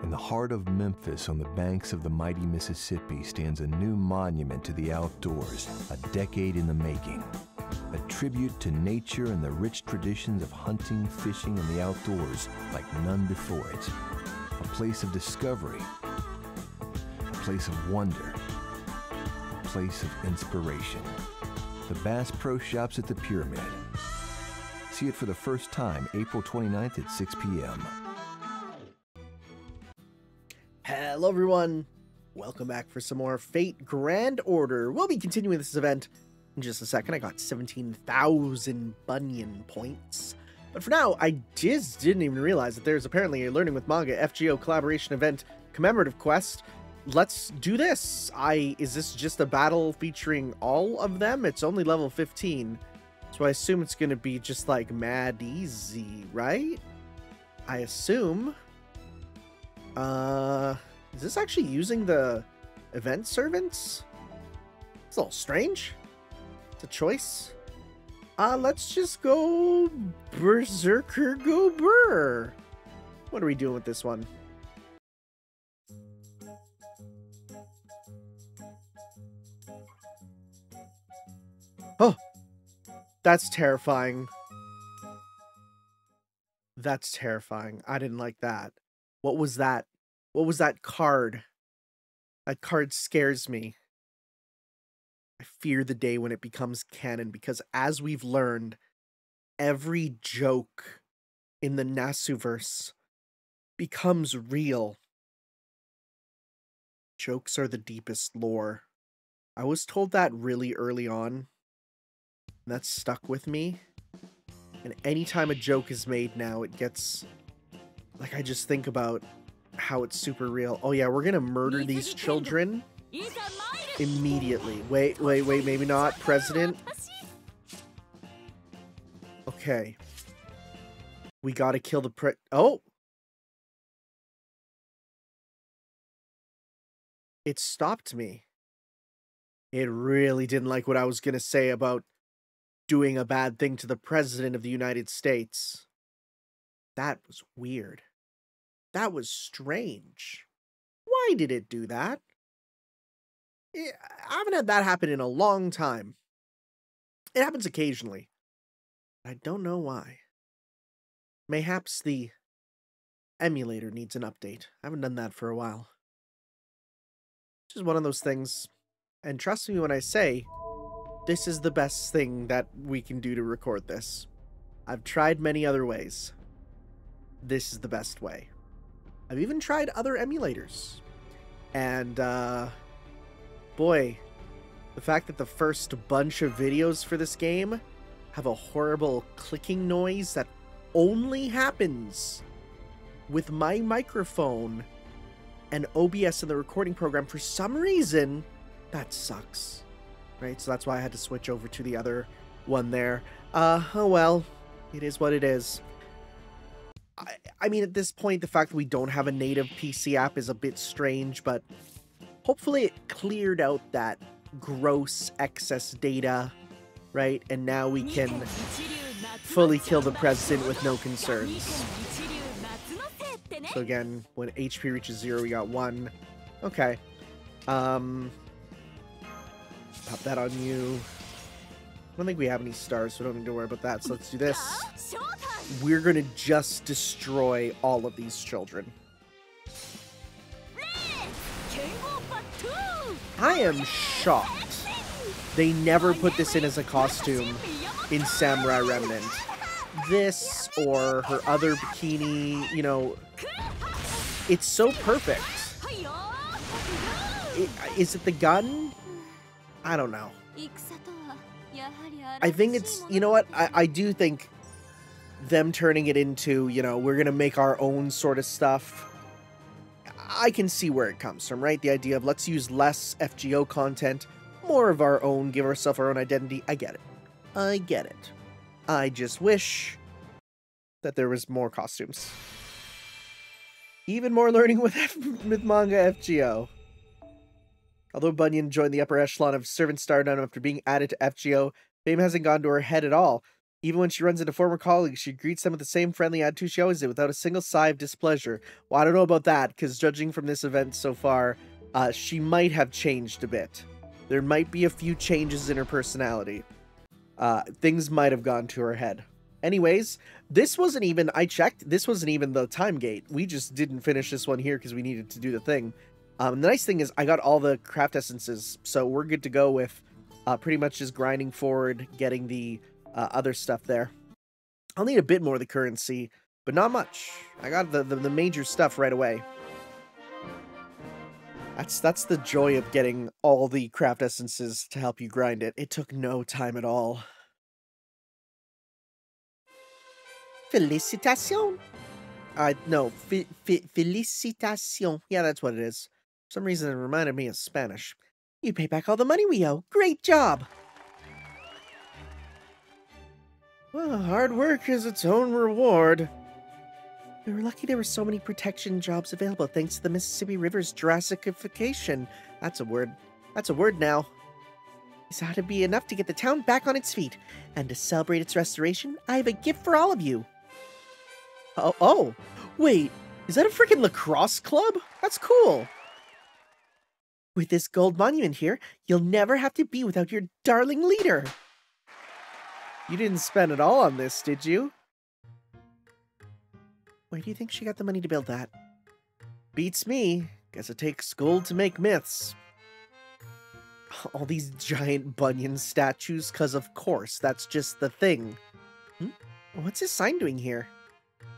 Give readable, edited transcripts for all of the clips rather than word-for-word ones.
In the heart of Memphis, on the banks of the mighty Mississippi, stands a new monument to the outdoors, a decade in the making. A tribute to nature and the rich traditions of hunting, fishing, and the outdoors like none before it. A place of discovery, a place of wonder, a place of inspiration. The Bass Pro Shops at the Pyramid. See it for the first time, April 29th at 6 p.m. Hello everyone, welcome back for some more Fate Grand Order. We'll be continuing this event in just a second. I got 17,000 Bunyan points. But for now, I just didn't even realize that there's apparently a Learning with Manga FGO collaboration event commemorative quest. Let's do this. Is this just a battle featuring all of them? It's only level 15. So I assume it's going to be just like mad easy, right? I assume. Is this actually using the event servants? It's a little strange. It's a choice. Let's just go Berserker go Burr. What are we doing with this one? Oh, that's terrifying. That's terrifying. I didn't like that. What was that? What was that card? That card scares me. I fear the day when it becomes canon, because as we've learned, every joke in the Nasuverse becomes real. Jokes are the deepest lore. I was told that really early on, and that stuck with me. And anytime a joke is made now, it gets... like, I just think about how it's super real. Oh yeah, we're gonna murder these children immediately. Wait, maybe not. President? Okay. We gotta kill the oh! It stopped me. It really didn't like what I was gonna say about doing a bad thing to the President of the United States. That was weird. That was strange. Why did it do that? I haven't had that happen in a long time. It happens occasionally. I don't know why. Mayhaps the emulator needs an update. I haven't done that for a while. It's just one of those things. And trust me when I say, this is the best thing that we can do to record this. I've tried many other ways. This is the best way. I've even tried other emulators. And, boy, the fact that the first bunch of videos for this game have a horrible clicking noise that only happens with my microphone and OBS in the recording program, for some reason, that sucks. Right? So that's why I had to switch over to the other one there. Oh well, it is what it is. I mean, at this point, the fact that we don't have a native PC app is a bit strange, but hopefully it cleared out that gross excess data, right? And now we can fully kill the president with no concerns. So again, when HP reaches 0, we got 1. Okay. Pop that on you. I don't think we have any stars, so we don't need to worry about that. So let's do this. We're gonna just destroy all of these children. I am shocked they never put this in as a costume in Samurai Remnant. This or her other bikini, you know, it's so perfect. Is it the gun? I don't know. I think it's, you know what, I do think them turning it into, you know, we're gonna make our own sort of stuff, I can see where it comes from, right? The idea of let's use less FGO content, more of our own, give ourselves our own identity. I get it. I get it. I just wish that there was more costumes. Even more learning with manga FGO. Although Bunyan joined the upper echelon of servant stardom after being added to FGO, fame hasn't gone to her head at all. Even when she runs into former colleagues, she greets them with the same friendly attitude she always did, without a single sigh of displeasure. Well, I don't know about that, because judging from this event so far, she might have changed a bit. There might be a few changes in her personality. Things might have gone to her head. Anyways, this wasn't even, I checked, this wasn't even the time gate. We just didn't finish this one here because we needed to do the thing. The nice thing is I got all the craft essences, so we're good to go with pretty much just grinding forward, getting the other stuff there. I'll need a bit more of the currency, but not much. I got the major stuff right away. That's the joy of getting all the craft essences to help you grind it. It took no time at all. Felicitation? No, felicitation. Yeah, that's what it is. For some reason, it reminded me of Spanish. You pay back all the money we owe. Great job! Well, hard work has its own reward. We were lucky there were so many protection jobs available thanks to the Mississippi River's Jurassicification. That's a word. That's a word now. This ought to be enough to get the town back on its feet. And to celebrate its restoration, I have a gift for all of you. Oh, wait, is that a freaking lacrosse club? That's cool. With this gold monument here, you'll never have to be without your darling leader. You didn't spend it all on this, did you? Where do you think she got the money to build that? Beats me. Guess it takes gold to make myths. All these giant Bunyan statues, cause of course, that's just the thing. What's his sign doing here?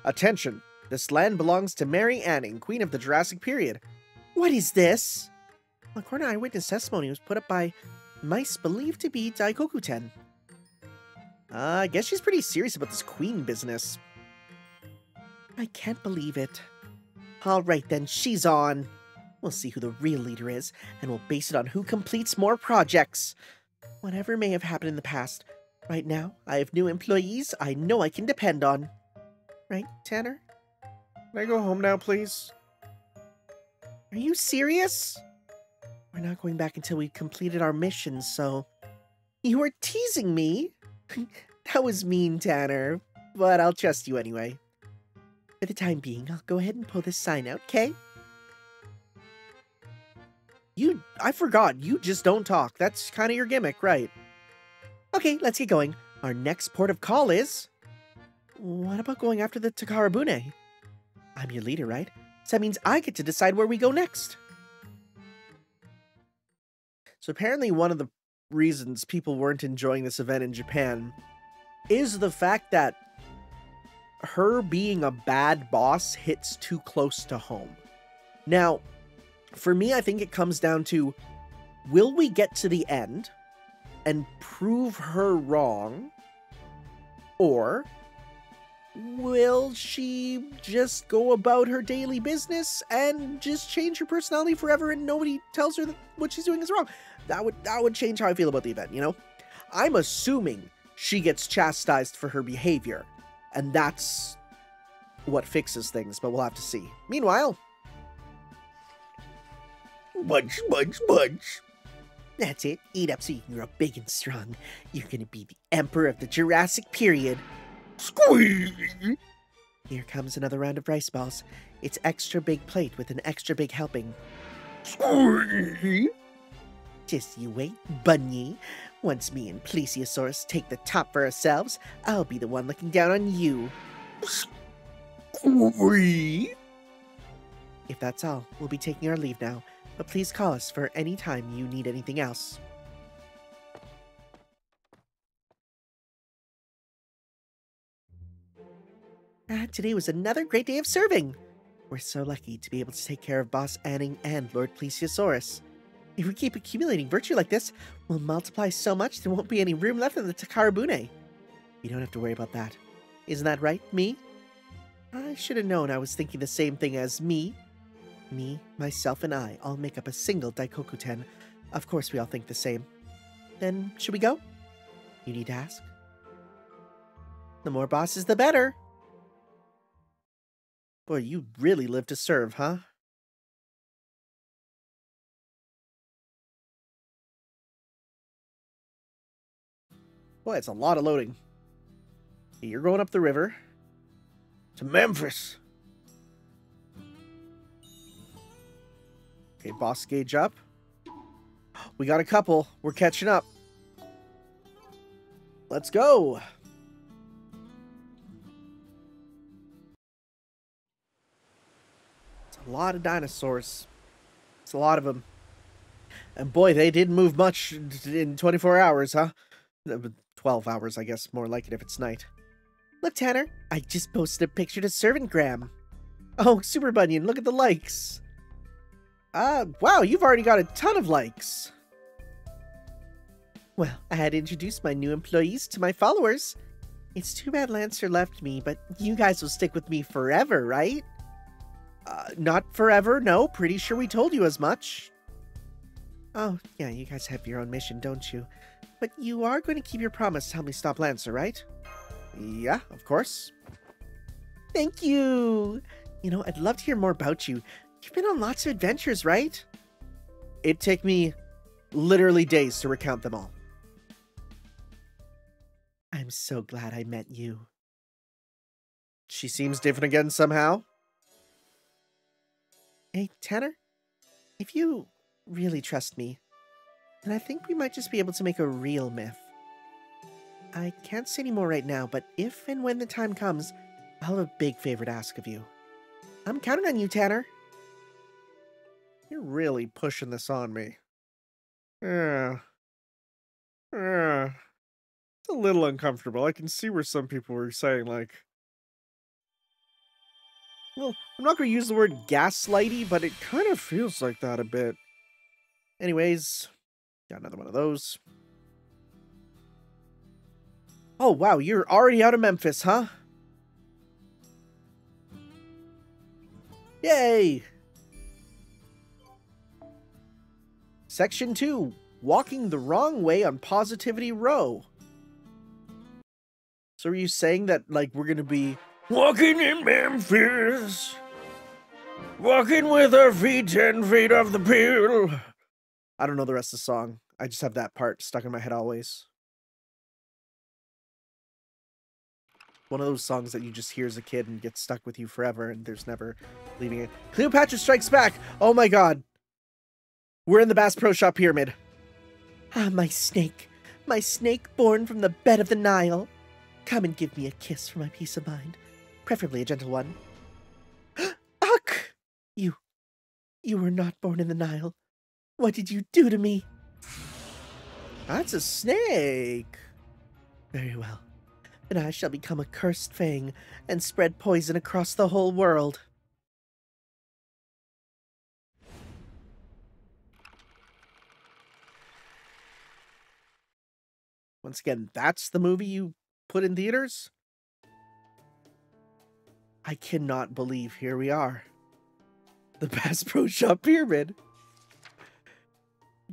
Attention! This land belongs to Mary Anning, Queen of the Jurassic Period. What is this? According to eyewitness testimony, was put up by mice believed to be Daikokuten. I guess she's pretty serious about this queen business. I can't believe it. Alright then, she's on. We'll see who the real leader is, and we'll base it on who completes more projects. Whatever may have happened in the past, right now, I have new employees I know I can depend on. Right, Tanner? Can I go home now, please? Are you serious? We're not going back until we've completed our mission, so... You were teasing me? That was mean, Tanner, but I'll trust you anyway. For the time being, I'll go ahead and pull this sign out, okay? I forgot, you just don't talk. That's kind of your gimmick, right? Okay, let's get going. Our next port of call is... What about going after the Takarabune? I'm your leader, right? So that means I get to decide where we go next. So apparently one of the reasons people weren't enjoying this event in Japan is the fact that her being a bad boss hits too close to home. Now, for me, I think it comes down to, will we get to the end and prove her wrong, or will she just go about her daily business and just change her personality forever and nobody tells her that what she's doing is wrong? That would change how I feel about the event, you know? I'm assuming she gets chastised for her behavior, and that's what fixes things, but we'll have to see. Meanwhile... Munch, munch, munch. That's it. Eat up so you can grow big and strong. You're gonna be the emperor of the Jurassic period. Squeeze! Here comes another round of rice balls. It's extra big plate with an extra big helping. Squeeze! Just you wait, Bunny. Once me and Plesiosaurus take the top for ourselves, I'll be the one looking down on you. Squeeze! If that's all, we'll be taking our leave now. But please call us for any time you need anything else. Today was another great day of serving. We're so lucky to be able to take care of Boss Anning and Lord Plesiosaurus. If we keep accumulating virtue like this, we'll multiply so much there won't be any room left in the Takarabune. You don't have to worry about that. Isn't that right, me? I should have known I was thinking the same thing as me. Me, myself, and I all make up a single Daikokuten. Of course we all think the same. Then, should we go? You need to ask. The more bosses, the better. Boy, you really live to serve, huh? Boy, it's a lot of loading. You're going up the river. To Memphis. Okay, boss gauge up. We got a couple. We're catching up. Let's go. It's a lot of dinosaurs. It's a lot of them. And boy, they didn't move much in 24 hours, huh? 12 hours, I guess, more like it if it's night. Look, Tanner, I just posted a picture to Servantgram. Oh, Super Bunyan, look at the likes. Wow, you've already got a ton of likes. Well, I had to introduce my new employees to my followers. It's too bad Lancer left me, but you guys will stick with me forever, right? Not forever, no. Pretty sure we told you as much. Oh, yeah, you guys have your own mission, don't you? But you are going to keep your promise to help me stop Lancer, right? Yeah, of course. Thank you! You know, I'd love to hear more about you. You've been on lots of adventures, right? It'd take me literally days to recount them all. I'm so glad I met you. She seems different again somehow. Hey, Tanner, if you really trust me, then I think we might just be able to make a real myth. I can't say any more right now, but if and when the time comes, I'll have a big favor to ask of you. I'm counting on you, Tanner. You're really pushing this on me. It's a little uncomfortable. I can see where some people were saying, like... Well, I'm not going to use the word gaslighty, but it kind of feels like that a bit. Anyways, got another one of those. Oh, wow, you're already out of Memphis, huh? Yay! Section 2, walking the wrong way on Positivity Row. So are you saying that, like, we're gonna be walking in Memphis, walking with our feet 10 feet off the pill? I don't know the rest of the song. I just have that part stuck in my head always. One of those songs that you just hear as a kid and gets stuck with you forever, and there's never leaving it. Cleopatra Strikes Back! Oh my god! We're in the Bass Pro Shop Pyramid. Ah, my snake born from the bed of the Nile. Come and give me a kiss for my peace of mind, preferably a gentle one. Ugh! You were not born in the Nile. What did you do to me? That's a snake. Very well. Then I shall become a cursed fang and spread poison across the whole world. Once again, that's the movie you put in theaters? I cannot believe here we are. The Bass Pro Shop Pyramid.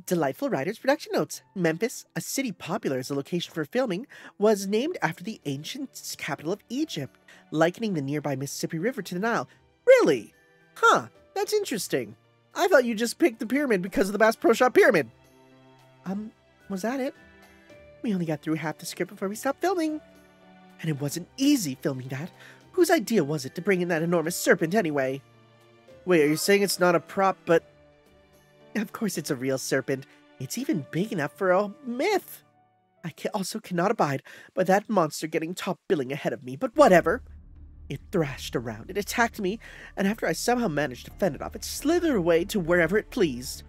Delightful Writers Production Notes. Memphis, a city popular as a location for filming, was named after the ancient capital of Egypt, likening the nearby Mississippi River to the Nile. Really? Huh, that's interesting. I thought you just picked the pyramid because of the Bass Pro Shop Pyramid. Was that it? We only got through half the script before we stopped filming. And it wasn't easy filming that. Whose idea was it to bring in that enormous serpent anyway? Wait, are you saying it's not a prop, but... Of course it's a real serpent. It's even big enough for a myth. I also cannot abide by that monster getting top billing ahead of me, but whatever. It thrashed around, it attacked me, and after I somehow managed to fend it off, it slithered away to wherever it pleased.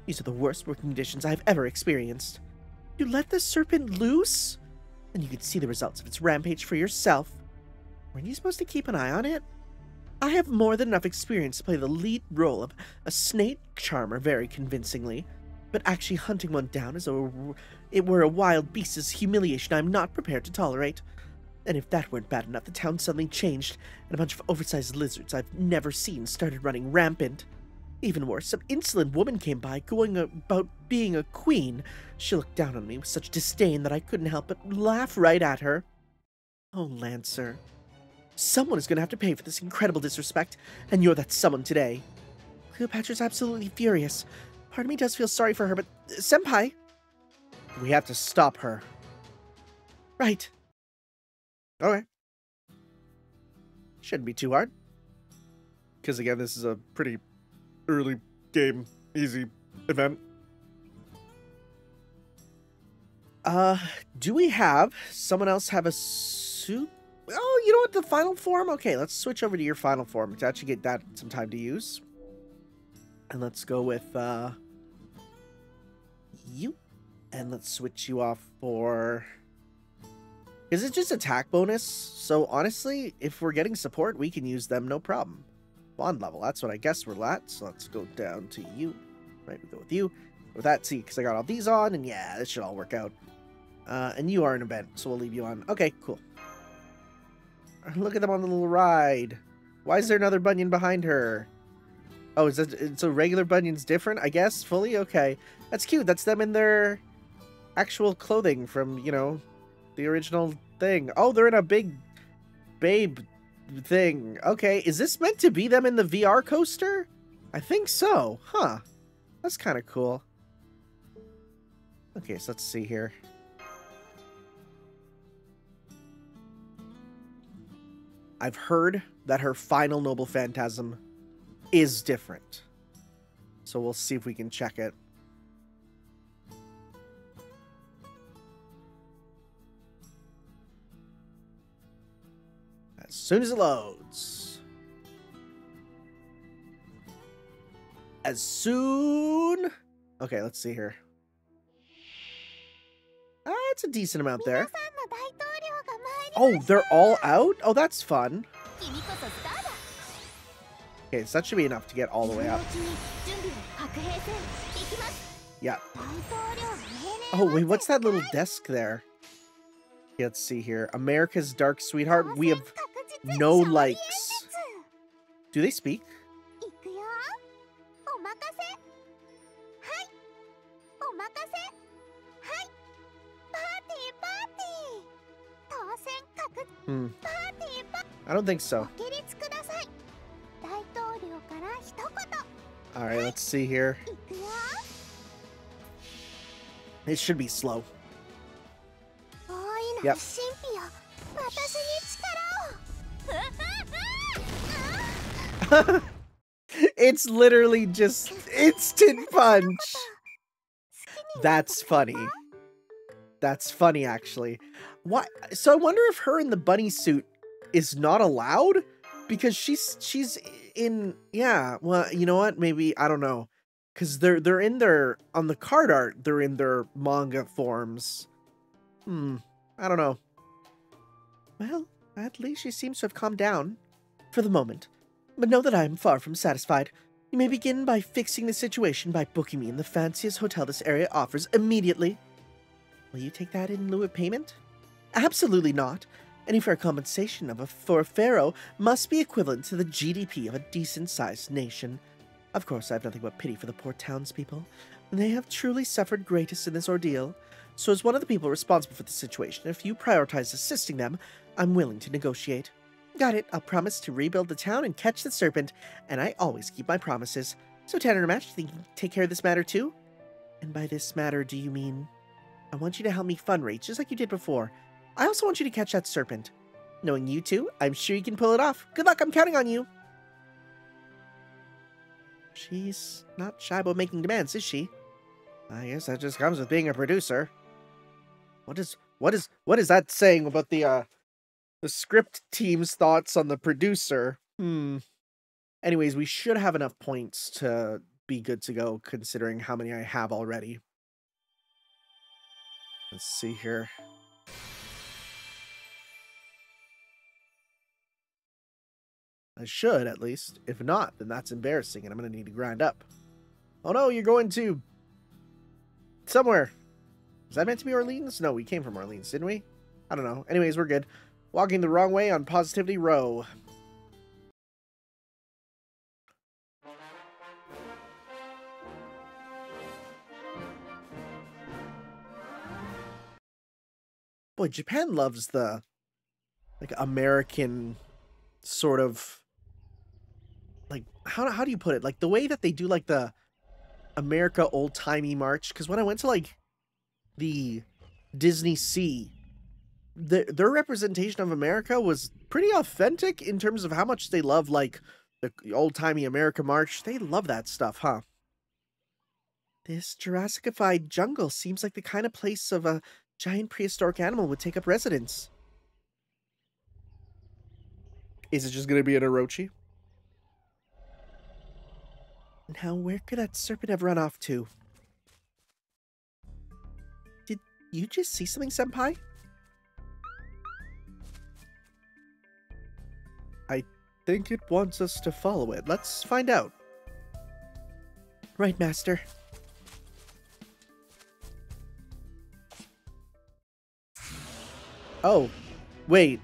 These are the worst working conditions I've ever experienced. You let the serpent loose? And you could see the results of its rampage for yourself. Weren't you supposed to keep an eye on it? I have more than enough experience to play the lead role of a snake charmer very convincingly, but actually hunting one down as though it were a wild beast is humiliation I'm not prepared to tolerate. And if that weren't bad enough, the town suddenly changed, and a bunch of oversized lizards I've never seen started running rampant. Even worse, some insolent woman came by, going about being a queen. She looked down on me with such disdain that I couldn't help but laugh right at her. Oh, Lancer. Someone is going to have to pay for this incredible disrespect, and you're that someone today. Cleopatra's absolutely furious. Part of me does feel sorry for her, but... Senpai! We have to stop her. Right. Okay. Shouldn't be too hard. Because again, this is a pretty early game, easy event. Do we have someone else have a suit? Oh, you know what? The final form? Okay, let's switch over to your final form to actually get that some time to use. And let's go with, you. And let's switch you off for... Is it just attack bonus? So honestly, if we're getting support, we can use them, no problem. Bond level, that's what I guess we're at. So let's go down to you. Right, we go with you. With that, see, because I got all these on, and yeah, this should all work out. And you are an event, so we'll leave you on. Okay, cool. Look at them on the little ride. Why is there another Bunyan behind her? Oh, is that so? Regular Bunyan's different, I guess. Fully okay. That's cute. That's them in their actual clothing from, you know, the original thing. Oh, they're in a big babe thing. Okay, is this meant to be them in the VR coaster? I think so. Huh. That's kind of cool. Okay, so let's see here. I've heard that her final Noble Phantasm is different. So we'll see if we can check it. As soon as it loads. As soon... Okay, let's see here. It's a decent amount there. Oh, they're all out? Oh, that's fun. Okay, so that should be enough to get all the way up. Yeah. Oh, wait, what's that little desk there? Let's see here. America's Dark Sweetheart. We have no likes. Do they speak? I don't think so. Alright, let's see here. It should be slow. Yep. It's literally just instant punch. That's funny. That's funny, actually. Why? So I wonder if her in the bunny suit is not allowed? Because she's in... Yeah, well, you know what? Maybe, I don't know. Because they're in their... On the card art, they're in their manga forms. I don't know. Well, at least she seems to have calmed down. For the moment. But know that I am far from satisfied. You may begin by fixing the situation by booking me in the fanciest hotel this area offers immediately. Will you take that in lieu of payment? Absolutely not. Any fair compensation for a pharaoh must be equivalent to the GDP of a decent-sized nation. Of course, I have nothing but pity for the poor townspeople. They have truly suffered greatest in this ordeal. So as one of the people responsible for the situation, if you prioritize assisting them, I'm willing to negotiate. Got it. I'll promise to rebuild the town and catch the serpent, and I always keep my promises. So, Tanner Match, you think you can take care of this matter too? And by this matter, do you mean... I want you to help me fundraise, just like you did before. I also want you to catch that serpent. Knowing you two, I'm sure you can pull it off. Good luck, I'm counting on you. She's not shy about making demands, is she? I guess that just comes with being a producer. What is that saying about the script team's thoughts on the producer? Anyways, we should have enough points to be good to go, considering how many I have already. Let's see here. I should, at least. If not, then that's embarrassing, and I'm going to need to grind up. Oh no, you're going to... somewhere. Was that meant to be Orleans? No, we came from Orleans, didn't we? I don't know. Anyways, we're good. Walking the wrong way on Positivity Row. Boy, Japan loves the, like, American sort of, like, how do you put it? Like, the way that they do, like, the America old-timey march. Because when I went to, like, the Disney Sea, their representation of America was pretty authentic in terms of how much they love, like, the old-timey America March. They love that stuff, huh? This Jurassicified jungle seems like the kind of place of a giant prehistoric animal would take up residence. Is it just gonna be an Orochi? Now, where could that serpent have run off to? Did you just see something, Senpai? I think it wants us to follow it. Let's find out. Right, Master. Oh, wait.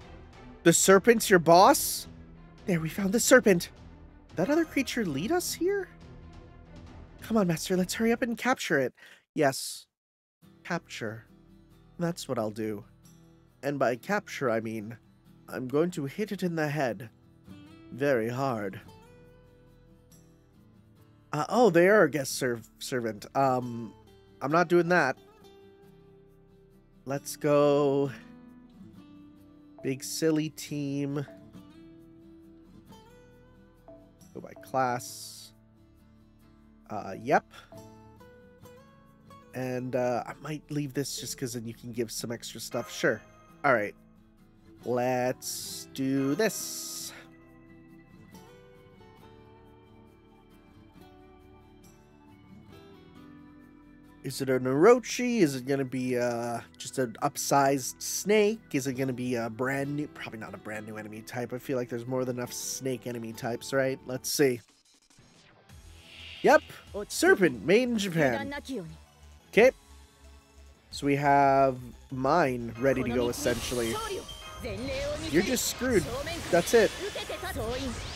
The serpent's your boss? There, we found the serpent. Did that other creature lead us here? Come on, Master, let's hurry up and capture it. Yes, capture. That's what I'll do. And by capture, I mean, I'm going to hit it in the head. Very hard. Oh, they are a guest servant. I'm not doing that. Let's go. Big silly team. Go by class. Yep. And I might leave this just because then you can give some extra stuff. Sure. All right. Let's do this. Is it an Orochi? Is it going to be just an upsized snake? Is it going to be a brand new... Probably not a brand new enemy type. I feel like there's more than enough snake enemy types, right? Let's see. Yep. Serpent, made in Japan. Okay. So we have mine ready to go, essentially. You're just screwed. That's it.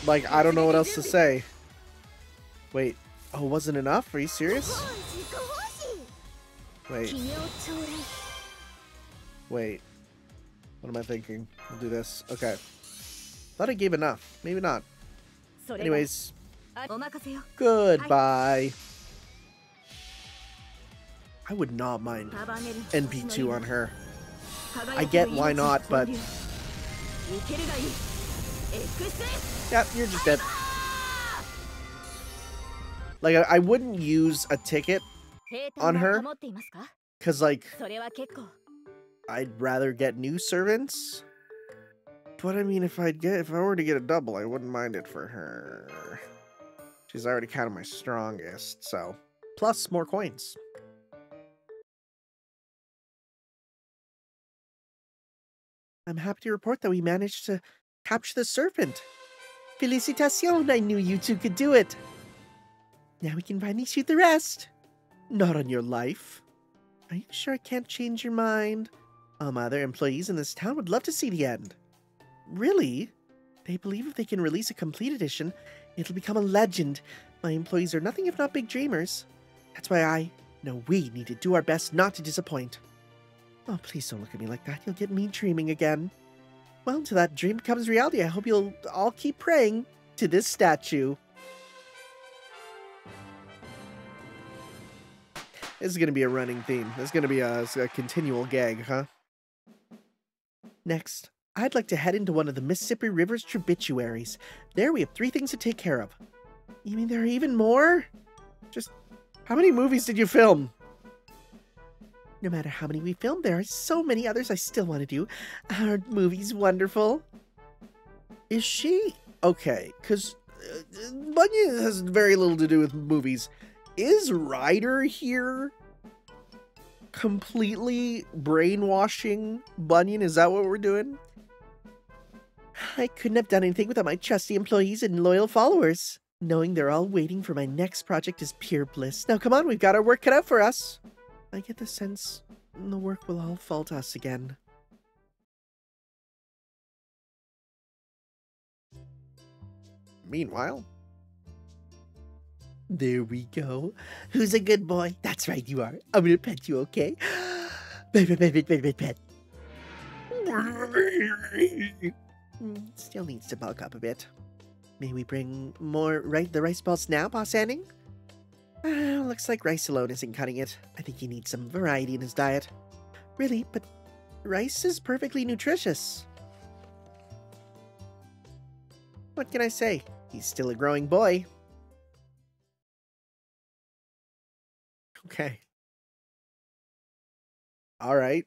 Like, I don't know what else to say. Wait. Oh, wasn't enough? Are you serious? Wait. Wait. What am I thinking? We'll do this. Okay. Thought I gave enough. Maybe not. Anyways. Goodbye. I would not mind NP2 on her. I get why not, but... Yep, you're just dead. Like, I wouldn't use a ticket on her, because, like, I'd rather get new servants. But I mean, if I were to get a double, I wouldn't mind it for her. She's already kind of my strongest, so plus more coins. I'm happy to report that we managed to capture the serpent. Felicitacion! I knew you two could do it. Now we can finally shoot the rest. Not on your life. Are you sure I can't change your mind? My other employees in this town would love to see the end. Really? They believe if they can release a complete edition, it'll become a legend. My employees are nothing if not big dreamers. That's why we need to do our best not to disappoint. Oh, please don't look at me like that. You'll get me dreaming again. Well, until that dream becomes reality, I hope you'll all keep praying to this statue. This is going to be a running theme. This is going to be a continual gag, huh? Next, I'd like to head into one of the Mississippi River's tributaries. There we have 3 things to take care of. You mean there are even more? Just, how many movies did you film? No matter how many we filmed, there are so many others I still want to do. Our movie's wonderful. Is she? Okay, because Bunyan has very little to do with movies. Is Ryder here completely brainwashing Bunyan? Is that what we're doing? I couldn't have done anything without my trusty employees and loyal followers. Knowing they're all waiting for my next project is pure bliss. Now come on, we've got our work cut out for us. I get the sense the work will all fall to us again. Meanwhile... There we go. Who's a good boy? That's right, you are. I'm gonna pet you, okay? Pet. Still needs to bulk up a bit. May we bring more the rice balls now, Boss Anning? Looks like rice alone isn't cutting it. I think he needs some variety in his diet. Really? But Rice is perfectly nutritious. What can I say? He's still a growing boy. Okay. All right.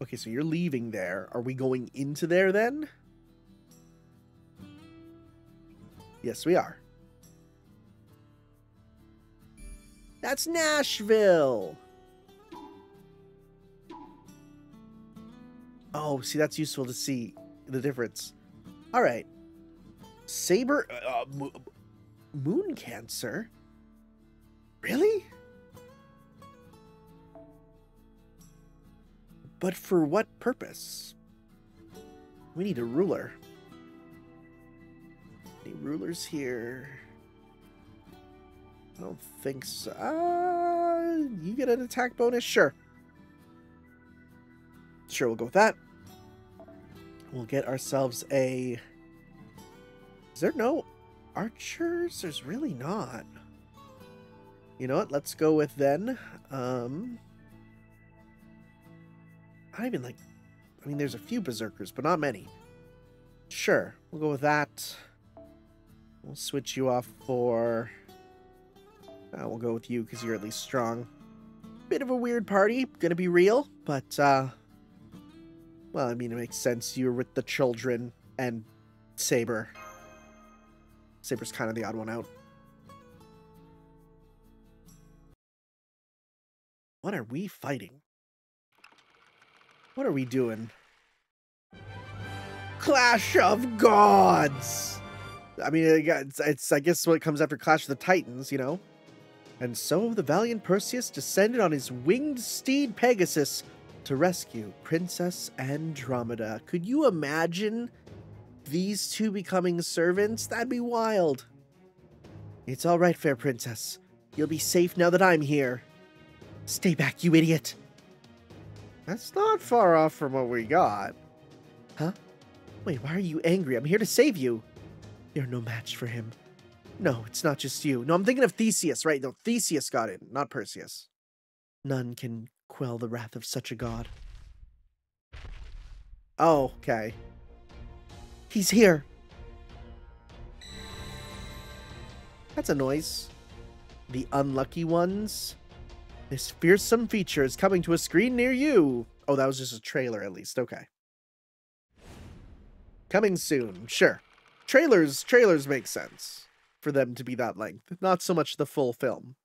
Okay, so you're leaving there. Are we going into there then? Yes, we are. That's Nashville! Oh, see, that's useful to see the difference. All right. Saber... moon cancer? Really? But for what purpose? We need a ruler. Any rulers here? I don't think so. You get an attack bonus? Sure. Sure, we'll go with that. We'll get ourselves a... Is there no archers? There's really not. You know what? Let's go with then. I don't even like... I mean, there's a few berserkers, but not many. Sure, we'll go with that. We'll switch you off for... we'll go with you because you're at least strong. Bit of a weird party, gonna be real, but, well, I mean, it makes sense. You're with the children and Saber. Saber's kind of the odd one out. What are we fighting? What are we doing? Clash of Gods! I mean, it's I guess what comes after Clash of the Titans, you know? And so the valiant Perseus descended on his winged steed Pegasus to rescue Princess Andromeda. Could you imagine these two becoming servants? That'd be wild. It's all right, fair princess. You'll be safe now that I'm here. Stay back, you idiot. That's not far off from what we got. Huh? Wait, why are you angry? I'm here to save you. You're no match for him. No, it's not just you. No, I'm thinking of Theseus, right? No, Theseus got in, not Perseus. None can quell the wrath of such a god. Oh, okay. He's here. That's a noise. The unlucky ones. This fearsome feature is coming to a screen near you. Oh, that was just a trailer at least. Okay. Coming soon. Sure. Trailers make sense for them to be that length. Not so much the full film.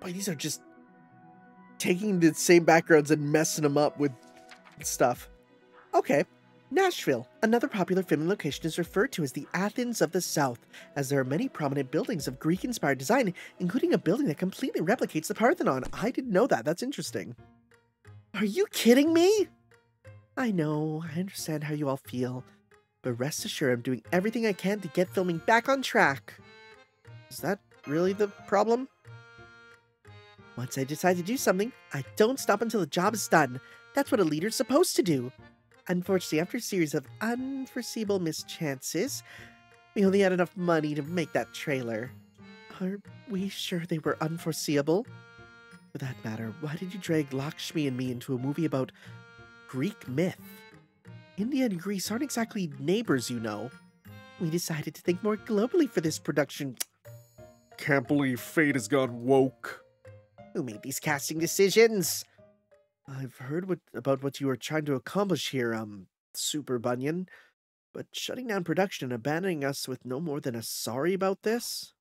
Boy, these are just taking the same backgrounds and messing them up with stuff. Okay. Nashville, another popular filming location, is referred to as the Athens of the South, as there are many prominent buildings of Greek-inspired design, including a building that completely replicates the Parthenon. I didn't know that. That's interesting. Are you kidding me? I know. I understand how you all feel. But rest assured, I'm doing everything I can to get filming back on track. Is that really the problem? Once I decide to do something, I don't stop until the job is done. That's what a leader's supposed to do. Unfortunately, after a series of unforeseeable mischances, we only had enough money to make that trailer. Are we sure they were unforeseeable? For that matter, why did you drag Lakshmi and me into a movie about Greek myth? India and Greece aren't exactly neighbors, you know. We decided to think more globally for this production. Can't believe fate has gone woke. Who made these casting decisions? I've heard about what you were trying to accomplish here, Super Bunyan. But shutting down production and abandoning us with no more than a sorry about this?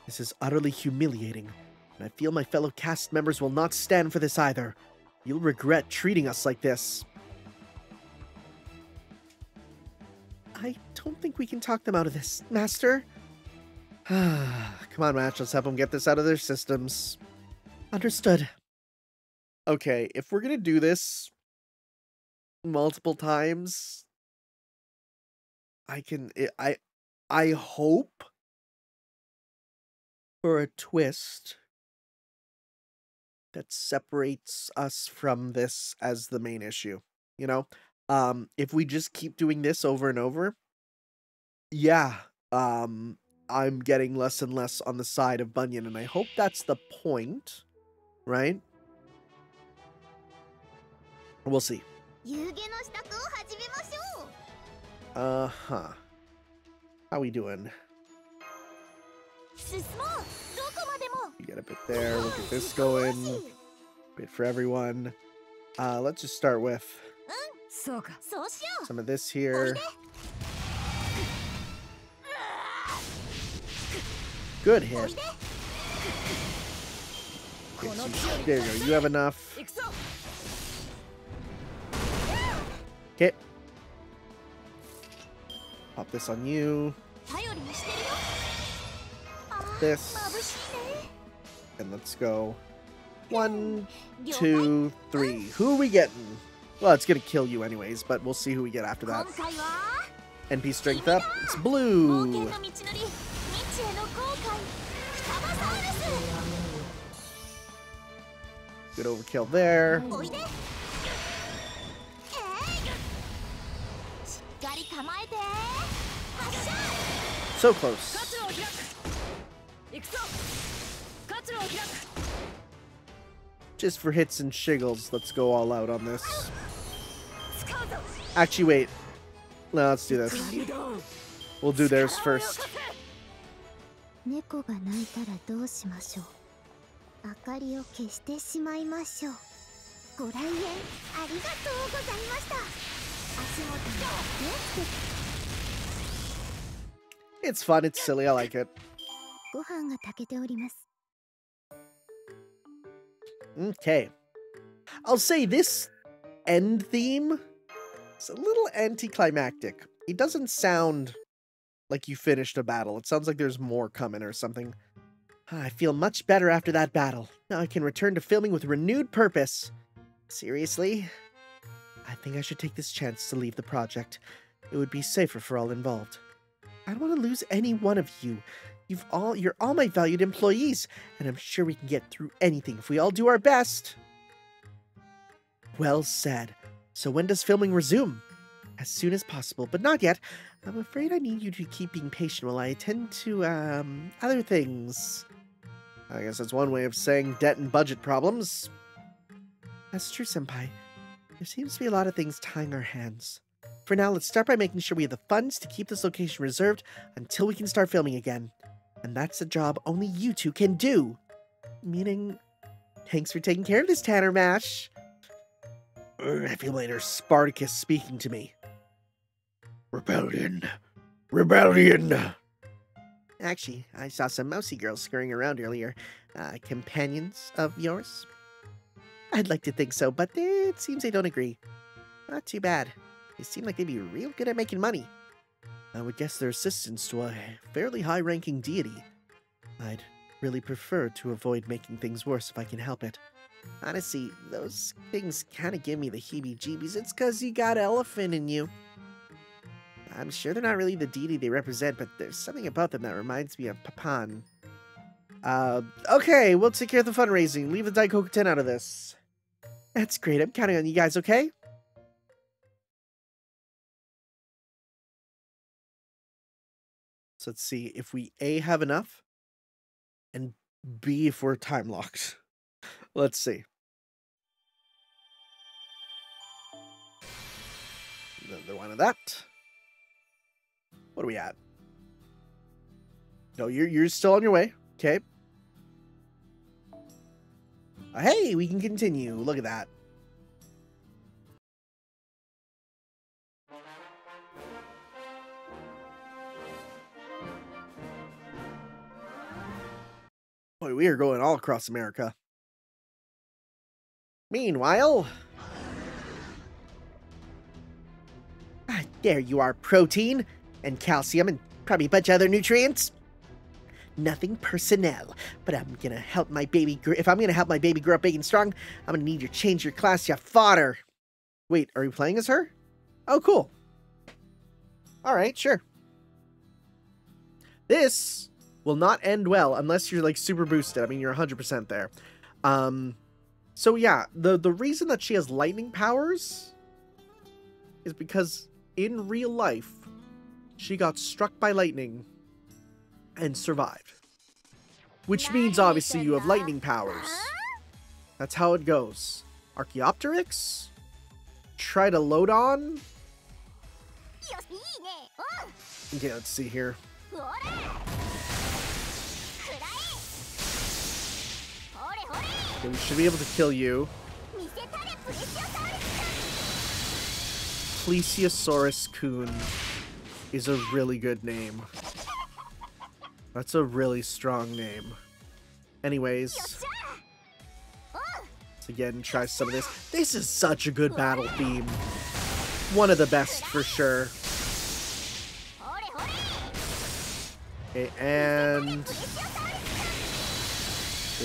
This is utterly humiliating, and I feel my fellow cast members will not stand for this either. You'll regret treating us like this. I don't think we can talk them out of this, Master. Come on, Match, let's have them get this out of their systems. Understood. Okay, if we're gonna do this multiple times, I hope for a twist that separates us from this as the main issue. You know, If we just keep doing this over and over, yeah, I'm getting less and less on the side of Bunyan, and I hope that's the point, right? We'll see. Uh-huh. How we doing? You get a bit there. We'll get this going. Bit for everyone. Let's just start with some of this here. Good hit. There you go. You have enough. Okay. Pop this on you. This. And let's go. 1, 2, 3. Who are we getting? Well, it's gonna kill you anyways, but we'll see who we get after that. NP strength up. It's blue. Good overkill there. So close. Just for hits and shiggles, let's go all out on this. Actually, wait. No, let's do this. We'll do theirs first. It's fun, it's silly, I like it. Okay. I'll say this end theme is a little anticlimactic. It doesn't sound like you finished a battle. It sounds like there's more coming or something. I feel much better after that battle. Now I can return to filming with renewed purpose. Seriously? I think I should take this chance to leave the project. It would be safer for all involved. I don't want to lose any one of you. You're all my valued employees, and I'm sure we can get through anything if we all do our best. Well said. So when does filming resume? As soon as possible, but not yet. I'm afraid I need you to keep being patient while I attend to, other things. I guess that's one way of saying debt and budget problems. That's true, Senpai. There seems to be a lot of things tying our hands. For now, let's start by making sure we have the funds to keep this location reserved until we can start filming again. And that's a job only you two can do. Meaning, thanks for taking care of this, Tanner Mash. I feel my inner Spartacus speaking to me. Rebellion. Rebellion. Actually, I saw some mousy girls scurrying around earlier. Companions of yours? I'd like to think so, but it seems they don't agree. Not too bad. They seem like they'd be real good at making money. I would guess their assistants to a fairly high-ranking deity. I'd really prefer to avoid making things worse if I can help it. Honestly, those things kind of give me the heebie-jeebies. It's 'cause you got elephant in you. I'm sure they're not really the deity they represent, but there's something about them that reminds me of Papan. Okay, we'll take care of the fundraising. Leave the Daikoku 10 out of this. That's great. I'm counting on you guys, okay? So let's see if we A, have enough, and B, if we're time locked. Let's see. Another one of that. What are we at? No, you're still on your way. Okay. Hey, we can continue. Look at that. Boy, we are going all across America. Meanwhile... there you are, protein, and calcium, and probably a bunch of other nutrients. Nothing personnel, but I'm gonna help my baby if I'm gonna help my baby grow up big and strong, I'm gonna need you to change your class, you fodder. Wait, are you playing as her? Oh, cool. Alright, sure. This will not end well unless you're, like, super boosted. I mean, you're 100% there. So yeah, the reason that she has lightning powers is because in real life, she got struck by lightning and survived. Which means, obviously, you have lightning powers. That's how it goes. Archaeopteryx? Try to load on? Okay, let's see here. Okay, we should be able to kill you. Plesiosaurus-kun is a really good name. That's a really strong name. Anyways. Let's again try some of this. This is such a good battle theme. One of the best for sure. Okay, and good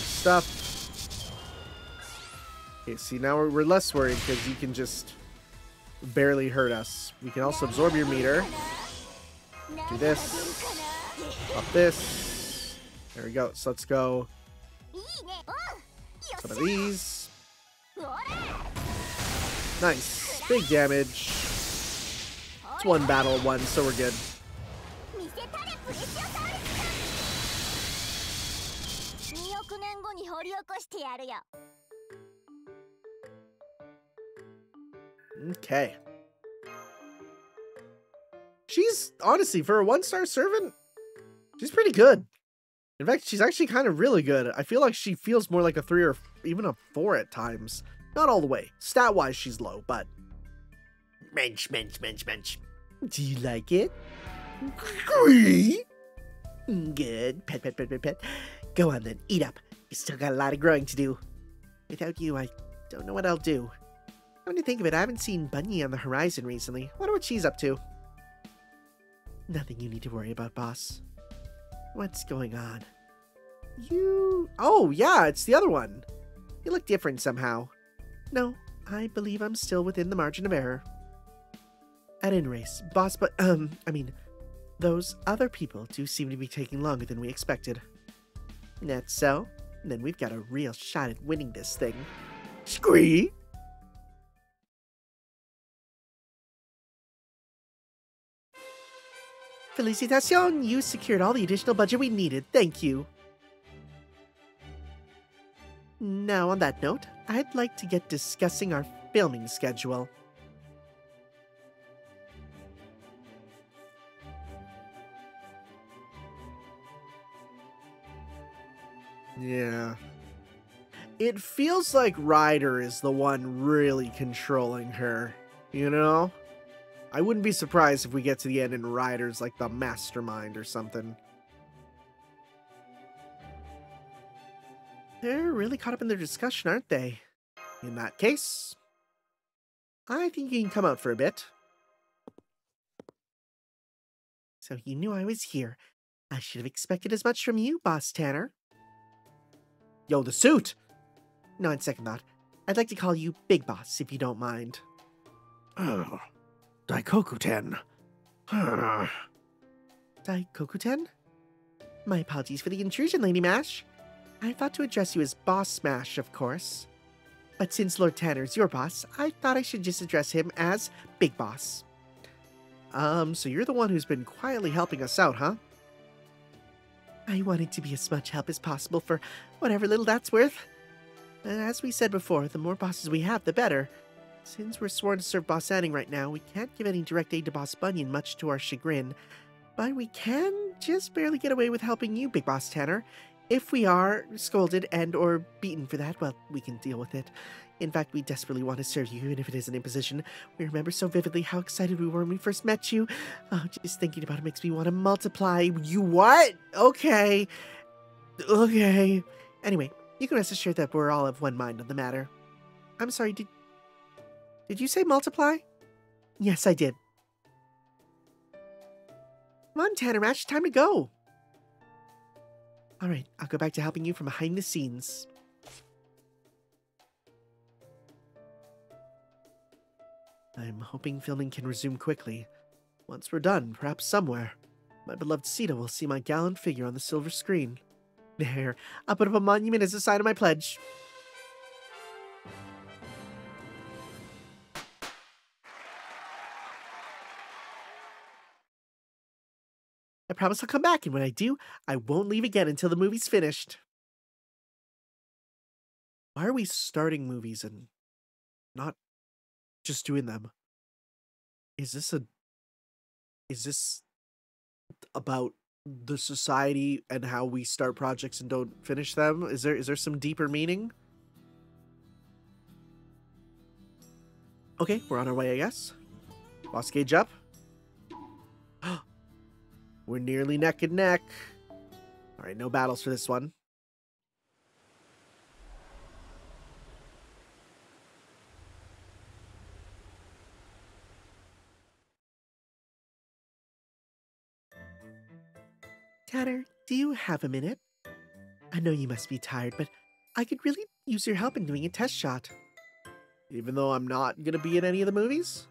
stuff. Okay, see, now we're less worried because you can just barely hurt us. We can also absorb your meter. Do this. Up this. There we go. So let's go. Some of these. Nice. Big damage. It's one battle, one, so we're good. Okay. She's, honestly, for a 1-star servant, she's pretty good. In fact, she's actually kind of really good. I feel like she feels more like a 3 or even a 4 at times. Not all the way. Stat-wise, she's low, but... Mensch, mensch, mensch, mensch. Do you like it? Good. Pet, pet, pet, pet, pet. Go on then, eat up. You still got a lot of growing to do. Without you, I don't know what I'll do. Come to think of it, I haven't seen Bunny on the horizon recently. Wonder what she's up to. Nothing you need to worry about, boss. What's going on? You... Oh, yeah, it's the other one. You look different somehow. No, I believe I'm still within the margin of error. At any rate, boss, but, I mean, those other people do seem to be taking longer than we expected. That's so? Then we've got a real shot at winning this thing. Scree! Felicitacion! You secured all the additional budget we needed. Thank you. Now, on that note, I'd like to get discussing our filming schedule. Yeah. It feels like Ryder is the one really controlling her, you know? I wouldn't be surprised if we get to the end and Ryder's like the mastermind or something. They're really caught up in their discussion, aren't they? In that case, I think you can come out for a bit. So you knew I was here. I should have expected as much from you, Boss Tanner. Yo, the suit! No, on second thought, I'd like to call you Big Boss, if you don't mind. Oh, Daikokuten. Daikokuten? My apologies for the intrusion, Lady Mash. I thought to address you as Boss Smash, of course. But since Lord Tanner's your boss, I thought I should just address him as Big Boss. So you're the one who's been quietly helping us out, huh? I wanted to be as much help as possible for whatever little that's worth. And as we said before, the more bosses we have, the better. Since we're sworn to serve Boss Anning right now, we can't give any direct aid to Boss Bunyan, much to our chagrin. But we can just barely get away with helping you, Big Boss Tanner. If we are scolded and or beaten for that, well, we can deal with it. In fact, we desperately want to serve you, even if it is an imposition. We remember so vividly how excited we were when we first met you. Oh, just thinking about it makes me want to multiply. You what? Okay. Okay. Anyway, you can rest assured that we're all of one mind on the matter. I'm sorry, did you say multiply? Yes, I did. Come on, Tanner Mash, time to go. Alright, I'll go back to helping you from behind the scenes. I'm hoping filming can resume quickly. Once we're done, perhaps somewhere, my beloved Sita will see my gallant figure on the silver screen. There, I'll put up a monument as a sign of my pledge. I promise I'll come back, and when I do, I won't leave again until the movie's finished. Why are we starting movies and not just doing them? Is this about the society and how we start projects and don't finish them? Is there some deeper meaning? Okay, we're on our way, I guess. Boss gauge up. We're nearly neck and neck. All right, no battles for this one. Tanner, do you have a minute? I know you must be tired, but I could really use your help in doing a test shot. Even though I'm not gonna be in any of the movies?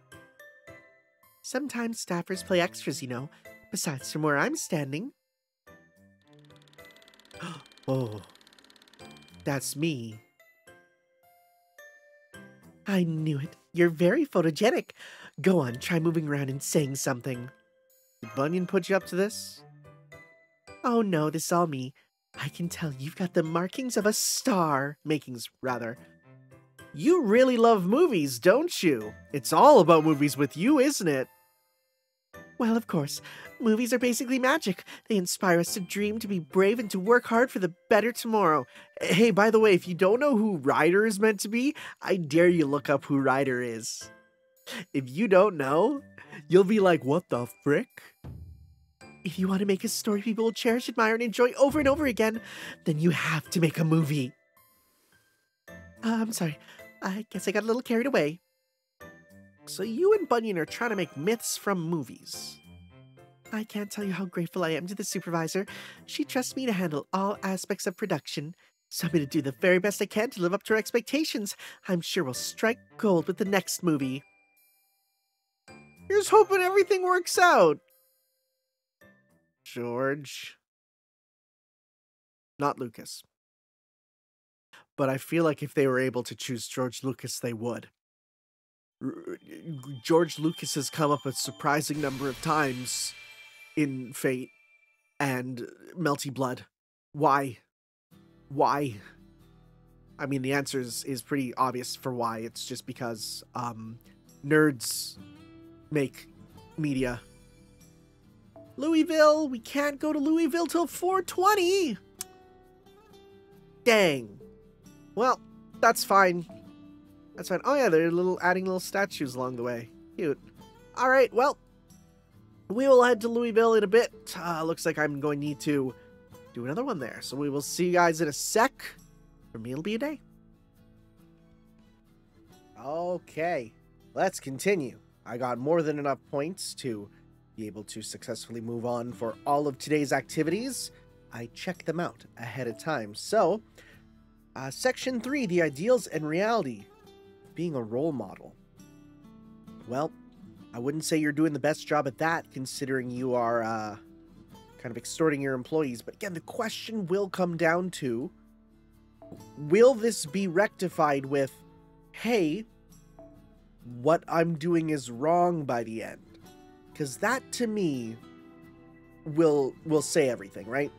Sometimes staffers play extras, you know, besides from where I'm standing. Oh, that's me. I knew it. You're very photogenic. Go on, try moving around and saying something. Did Bunyan put you up to this? Oh no, this is all me. I can tell you've got the markings of a star. Makings, rather. You really love movies, don't you? It's all about movies with you, isn't it? Well, of course. Movies are basically magic. They inspire us to dream, to be brave, and to work hard for the better tomorrow. Hey, by the way, if you don't know who Ryder is meant to be, I dare you look up who Ryder is. If you don't know, you'll be like, what the frick? If you want to make a story people will cherish, admire, and enjoy over and over again, then you have to make a movie. I'm sorry. I guess I got a little carried away. So you and Bunyan are trying to make myths from movies. I can't tell you how grateful I am to the supervisor. She trusts me to handle all aspects of production. So I'm going to do the very best I can to live up to her expectations. I'm sure we'll strike gold with the next movie. Here's hoping everything works out. George. Not Lucas. But I feel like if they were able to choose George Lucas, they would. George Lucas has come up a surprising number of times in Fate and Melty Blood. Why? Why? I mean, the answer is pretty obvious for why. It's just because nerds make media. Louisville, we can't go to Louisville till 4:20. Dang. Well, that's fine. That's fine. Oh yeah, they're adding little statues along the way. Cute. All right, well, we will head to Louisville in a bit. Looks like I'm going to need to do another one there. So we will see you guys in a sec. For me, it'll be a day. Okay, let's continue. I got more than enough points to be able to successfully move on for all of today's activities. I checked them out ahead of time. So, Section 3, the ideals and reality. Being a role model. Well, I wouldn't say you're doing the best job at that, considering you are kind of extorting your employees. But again, the question will come down to, will this be rectified with, hey, what I'm doing is wrong by the end? Because that, to me, will say everything, right?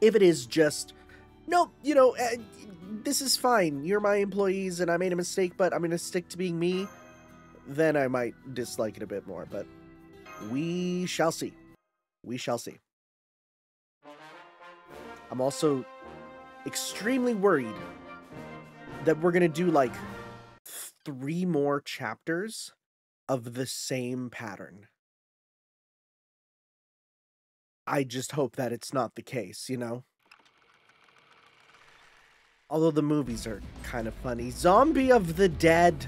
If it is just, nope, you know, this is fine. You're my employees and I made a mistake, but I'm going to stick to being me, then I might dislike it a bit more. But we shall see. We shall see. I'm also extremely worried that we're going to do like 3 more chapters of the same pattern. I just hope that it's not the case, you know? Although the movies are kind of funny. Zombie of the Dead.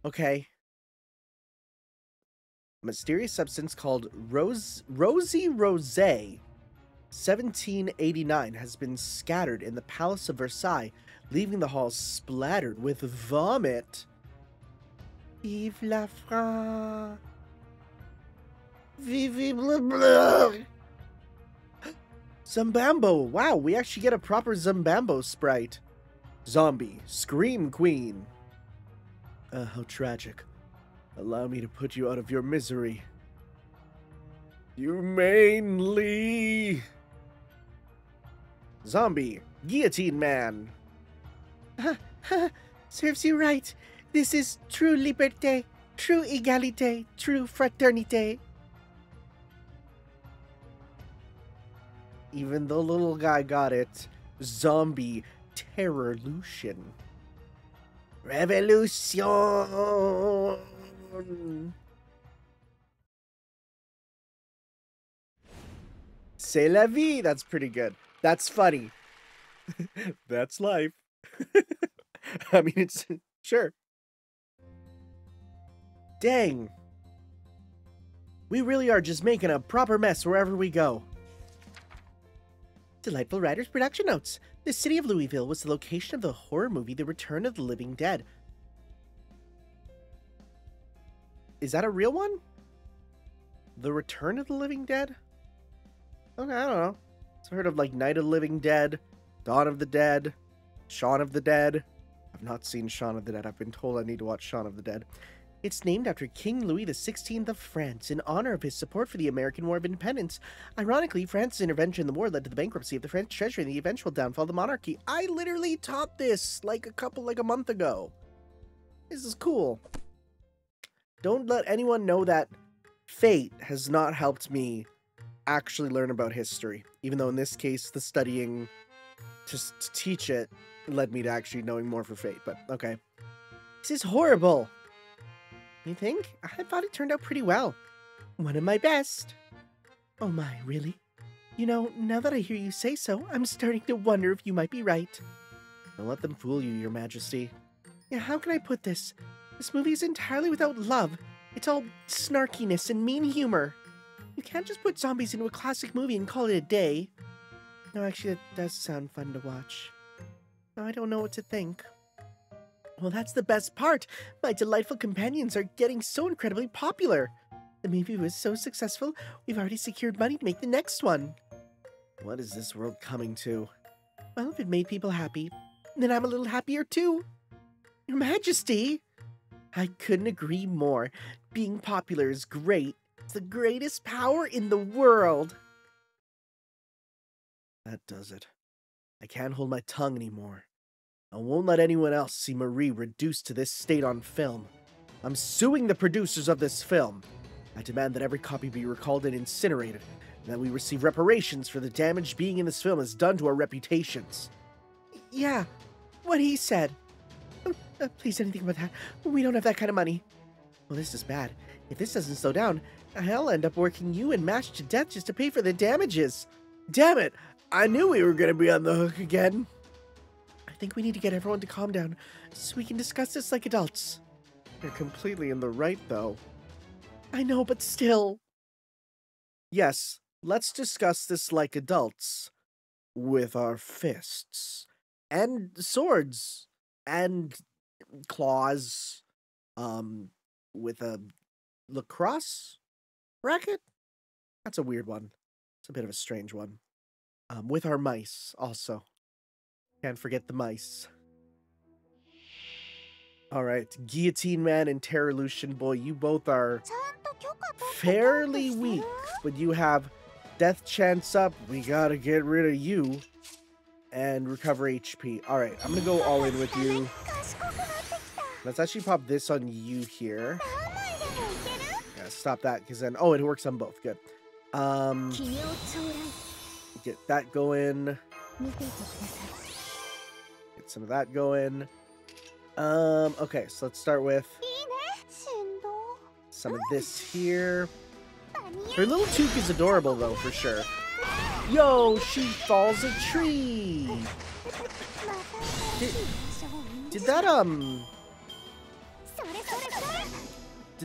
Okay. A mysterious substance called Rosy Rose 1789 has been scattered in the Palace of Versailles, leaving the halls splattered with vomit. Vive la France. Vive blah blah. Zumbambo. Wow, we actually get a proper Zumbambo sprite. Zombie. Scream Queen. How tragic. Allow me to put you out of your misery. Humanely. Zombie. Guillotine man. Serves you right. This is true liberté, true égalité, true fraternité. Even the little guy got it. Zombie terrorlution. Revolution. C'est la vie. That's pretty good. That's funny. That's life. I mean, it's sure. Dang. We really are just making a proper mess wherever we go. Delightful Writers Production Notes. The city of Louisville was the location of the horror movie The Return of the Living Dead. Is that a real one? The Return of the Living Dead? Okay, I don't know. I've heard of like Night of the Living Dead, Dawn of the Dead, Shaun of the Dead. I've not seen Shaun of the Dead. I've been told I need to watch Shaun of the Dead. It's named after King Louis XVI of France in honor of his support for the American War of Independence. Ironically, France's intervention in the war led to the bankruptcy of the French treasury and the eventual downfall of the monarchy. I literally taught this like a month ago. This is cool. Don't let anyone know that fate has not helped me actually learn about history. Even though in this case, the studying to teach it led me to actually knowing more for fate. But okay. This is horrible. You think? I thought it turned out pretty well. One of my best. Oh my, really? You know, now that I hear you say so, I'm starting to wonder if you might be right. Don't let them fool you, Your Majesty. Yeah, how can I put this? This movie is entirely without love. It's all snarkiness and mean humor. You can't just put zombies into a classic movie and call it a day. No, actually, it does sound fun to watch. I don't know what to think. Well, that's the best part. My delightful companions are getting so incredibly popular. The movie was so successful, we've already secured money to make the next one. What is this world coming to? Well, if it made people happy, then I'm a little happier too. Your Majesty! I couldn't agree more. Being popular is great. It's the greatest power in the world. That does it. I can't hold my tongue anymore. I won't let anyone else see Marie reduced to this state on film. I'm suing the producers of this film. I demand that every copy be recalled and incinerated, and that we receive reparations for the damage being in this film has done to our reputations. Yeah, what he said. Please, anything but that. We don't have that kind of money. Well, this is bad. If this doesn't slow down, I'll end up working you and Mash to death just to pay for the damages. Damn it! I knew we were going to be on the hook again. I think we need to get everyone to calm down so we can discuss this like adults. You're completely in the right, though. I know, but still. Yes, let's discuss this like adults. With our fists. And swords. And claws. With a lacrosse racket? That's a weird one. It's a bit of a strange one. With our mice, also. Can't forget the mice. Alright, Guillotine Man and Terrorlution Boy, you both are fairly weak, but you have death chance up. We gotta get rid of you. And recover HP. Alright, I'm gonna go all in with you. Let's actually pop this on you here. Yeah, stop that, because then... Oh, it works on both. Good. Get that going. Get some of that going. Okay, so let's start with some of this here. Her little toque is adorable, though, for sure. Yo, she falls a tree! Did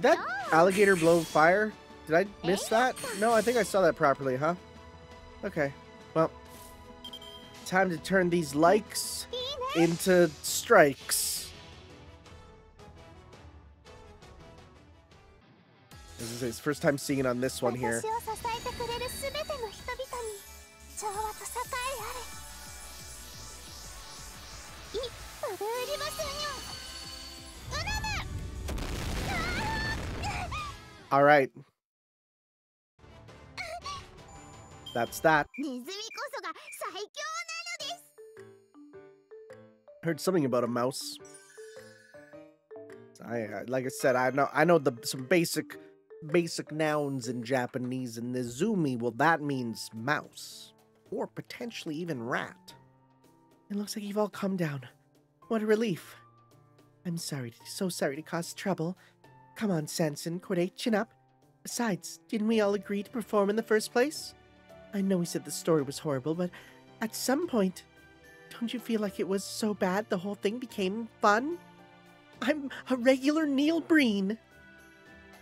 that alligator blow fire? Did I miss that? No, I think I saw that properly, huh? Okay, well, time to turn these likes into strikes. This is his first time seeing it on this one here. All right. That's that. ネズミこそが最強なのです。 Heard something about a mouse. Like I said, I know some basic nouns in Japanese, and Nezumi, well, that means mouse, or potentially even rat. It looks like you've all come down. What a relief. I'm sorry, so sorry to cause trouble. Come on, Sanson, Corday, chin up. Besides, didn't we all agree to perform in the first place? I know we said the story was horrible, but at some point, don't you feel like it was so bad the whole thing became fun? I'm a regular Neil Breen.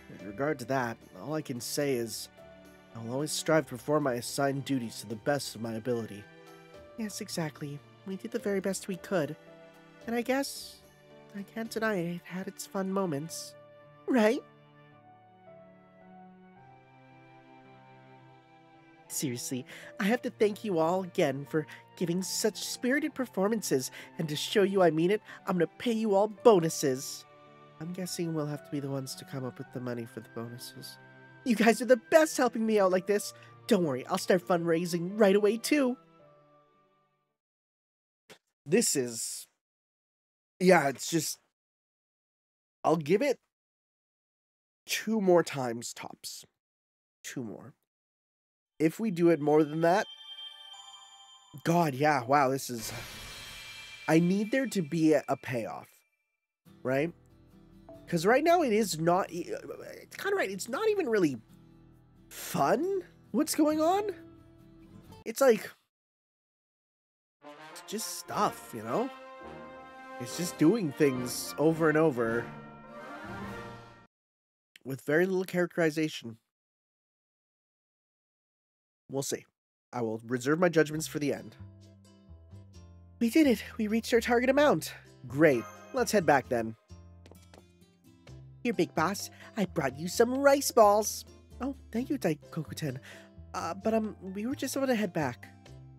With regard to that, all I can say is I'll always strive to perform my assigned duties to the best of my ability. Yes, exactly. We did the very best we could. And I guess I can't deny it had its fun moments. Right? Seriously, I have to thank you all again for giving such spirited performances, and to show you I mean it, I'm gonna pay you all bonuses. I'm guessing we'll have to be the ones to come up with the money for the bonuses. You guys are the best helping me out like this. Don't worry, I'll start fundraising right away too. This is... yeah, it's just... I'll give it 2 more times tops. 2 more. If we do it more than that, God, yeah, wow, this is... I need there to be a payoff, right? Because right now it is not... it's kind of right, it's not even really fun. What's going on? It's like... it's just stuff, you know? It's just doing things over and over with very little characterization. We'll see. I will reserve my judgments for the end. We did it. We reached our target amount. Great. Let's head back then. Here, Big Boss. I brought you some rice balls. Oh, thank you, Daikoku-ten. But we were just about to head back.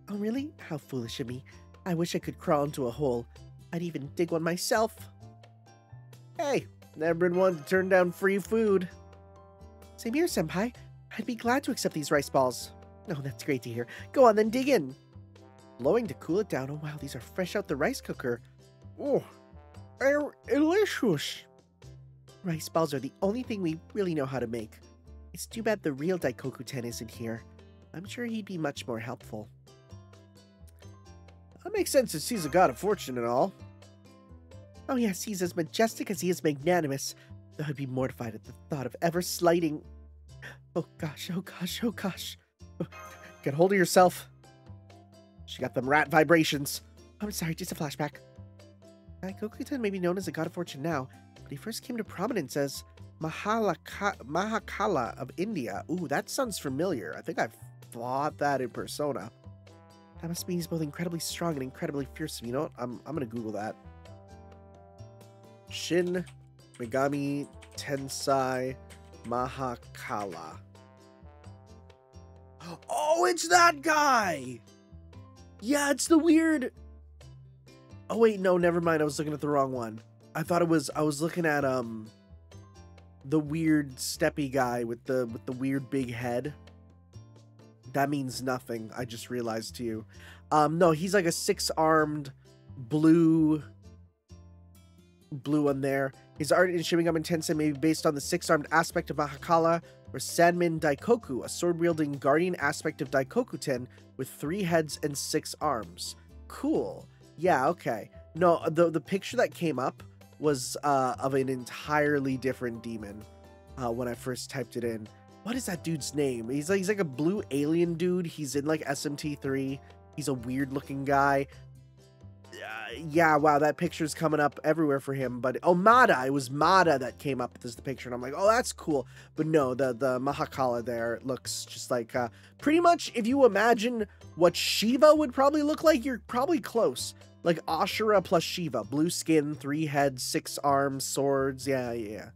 Oh, really? How foolish of me. I wish I could crawl into a hole. I'd even dig one myself. Hey, never been one to turn down free food. Same here, Senpai. I'd be glad to accept these rice balls. Oh, that's great to hear. Go on, then dig in. Blowing to cool it down. Oh, wow, these are fresh out the rice cooker. Oh, they're delicious. Rice balls are the only thing we really know how to make. It's too bad the real Daikoku-ten isn't here. I'm sure he'd be much more helpful. That makes sense since he's a god of fortune and all. Oh yes, he's as majestic as he is magnanimous, though I'd be mortified at the thought of ever slighting... Oh gosh, oh gosh, oh gosh. Get hold of yourself. She got them rat vibrations. I'm sorry, just a flashback. Daikoku-ten may be known as a god of fortune now, but he first came to prominence as Mahakala of India. Ooh, that sounds familiar. I think I've fought that in Persona. That must mean he's both incredibly strong and incredibly fearsome. You know what? I'm gonna Google that. Shin Megami Tensei Mahakala. Oh, it's that guy! Yeah, it's the weird... Oh, wait, no, never mind. I was looking at the wrong one. I thought it was... I was looking at, the weird steppy guy with the weird big head. That means nothing. I just realized to you. No, he's like a 6-armed blue one there. His art in Shin Megami Tensei may be based on the 6-armed aspect of Mahakala, or Sanmin Daikoku, a sword-wielding guardian aspect of Daikoku-ten with 3 heads and 6 arms. Cool. Yeah, okay. No, the picture that came up was of an entirely different demon when I first typed it in. What is that dude's name? He's like a blue alien dude. He's in like SMT3. He's a weird looking guy. Yeah, wow, that picture's coming up everywhere for him. But oh, Mada, it was Mada that came up as the picture, and I'm like, oh, that's cool. But no, the Mahakala there looks just like pretty much if you imagine what Shiva would probably look like, you're probably close. Like Ashura plus Shiva, blue skin, 3 heads, 6 arms, swords. Yeah.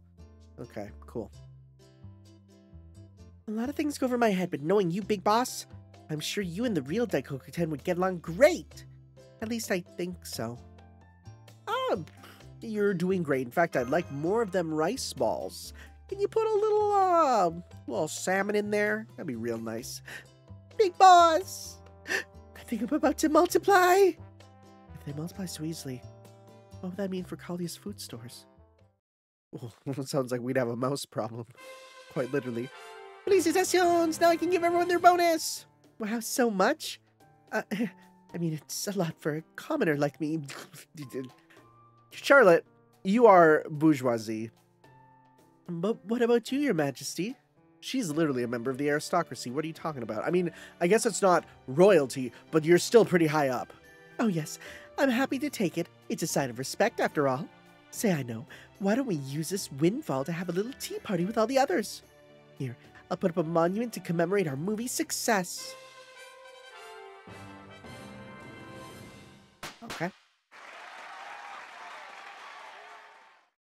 Okay, cool. A lot of things go over my head, but knowing you, Big Boss, I'm sure you and the real Daikoku-ten would get along great. At least I think so. You're doing great. In fact, I'd like more of them rice balls. Can you put a little salmon in there? That'd be real nice. Big boss! I think I'm about to multiply! If they multiply so easily, what would that mean for Kalia's food stores? Oh, it sounds like we'd have a mouse problem. Quite literally. Felicitations! Now I can give everyone their bonus! Wow, so much? I mean, it's a lot for a commoner like me. Charlotte, you are bourgeoisie. But what about you, Your Majesty? She's literally a member of the aristocracy. What are you talking about? I mean, I guess it's not royalty, but you're still pretty high up. Oh yes, I'm happy to take it. It's a sign of respect after all. Say I know, why don't we use this windfall to have a little tea party with all the others? Here, I'll put up a monument to commemorate our movie's success. Okay.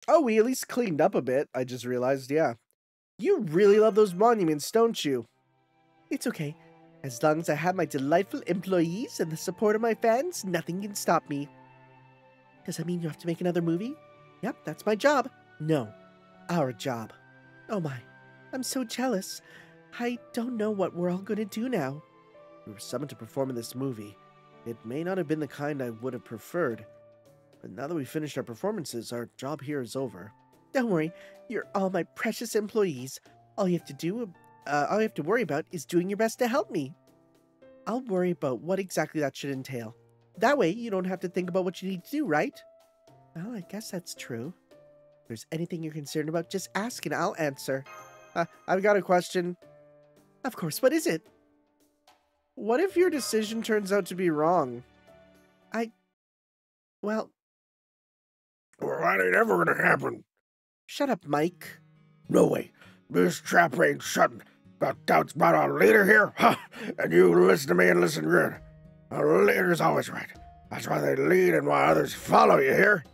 Oh, we at least cleaned up a bit, I just realized, yeah. You really love those monuments, don't you? It's okay. As long as I have my delightful employees and the support of my fans, nothing can stop me. Does that mean you have to make another movie? Yep, that's my job. No, our job. Oh my, I'm so jealous. I don't know what we're all going to do now. We were summoned to perform in this movie. It may not have been the kind I would have preferred, but now that we finished our performances, our job here is over. Don't worry, you're all my precious employees. All you have to worry about is doing your best to help me. I'll worry about what exactly that should entail. That way, you don't have to think about what you need to do, right? Well, I guess that's true. If there's anything you're concerned about, just ask and I'll answer. I've got a question. Of course, what is it? What if your decision turns out to be wrong? Well, that ain't ever gonna happen. Shut up, Mike. No way. This trap ain't shutting. Got doubts about our leader here? Huh? And you listen to me and listen good. A leader's always right. That's why they lead and why others follow, you hear?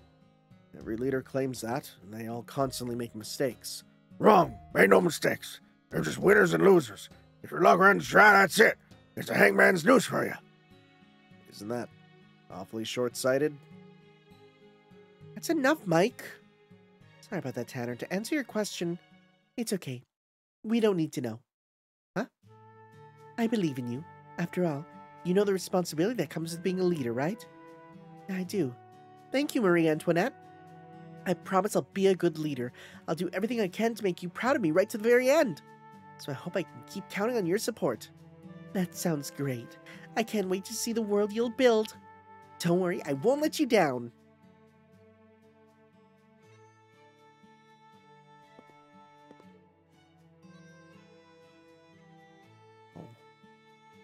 Every leader claims that, and they all constantly make mistakes. Wrong. Ain't no mistakes. They're just winners and losers. If your luck runs dry, that's it. It's a hangman's noose for you. Isn't that awfully short-sighted? That's enough, Mike. Sorry about that, Tanner. To answer your question, it's okay. We don't need to know. Huh? I believe in you. After all, you know the responsibility that comes with being a leader, right? I do. Thank you, Marie Antoinette. I promise I'll be a good leader. I'll do everything I can to make you proud of me right to the very end. So I hope I can keep counting on your support. That sounds great. I can't wait to see the world you'll build. Don't worry, I won't let you down.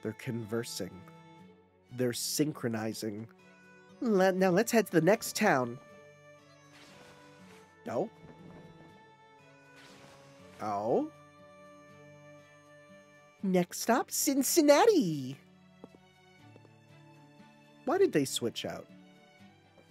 They're conversing. They're synchronizing. Now let's head to the next town. No? Oh? Next stop, Cincinnati. Why did they switch out?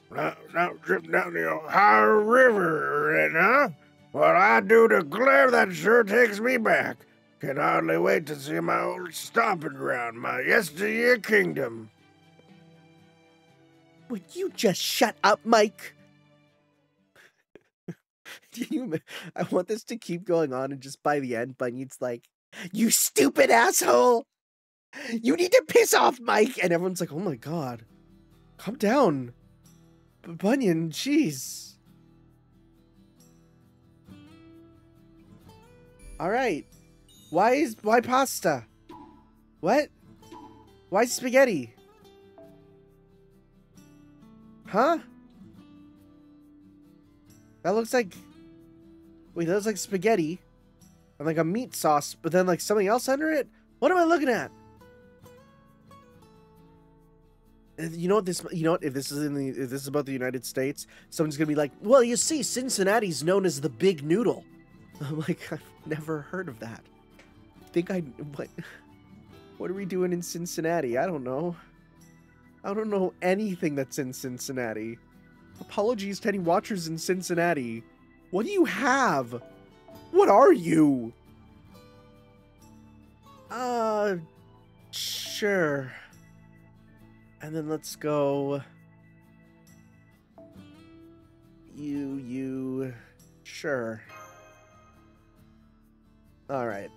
Now drifting down the Ohio River, huh? What I do declare that sure takes me back. Can hardly wait to see my old stomping ground, my yesteryear kingdom. Would you just shut up, Mike? I want this to keep going on, and just by the end, Bunyan's like, You stupid asshole! You need to piss off, Mike! and everyone's like, oh my god. Calm down. Bunyan, jeez. Alright. Why pasta? What? Why spaghetti? Huh? That looks like... Wait, that looks like spaghetti. And like a meat sauce, but then like something else under it? What am I looking at? You know what if this is about the United States, someone's gonna be like, well, you see, Cincinnati's known as the Big Noodle. I'm like, I've never heard of that. What are we doing in Cincinnati? I don't know. I don't know anything that's in Cincinnati. Apologies to any watchers in Cincinnati. What do you have? What are you? Sure. And then let's go... Sure. Alright.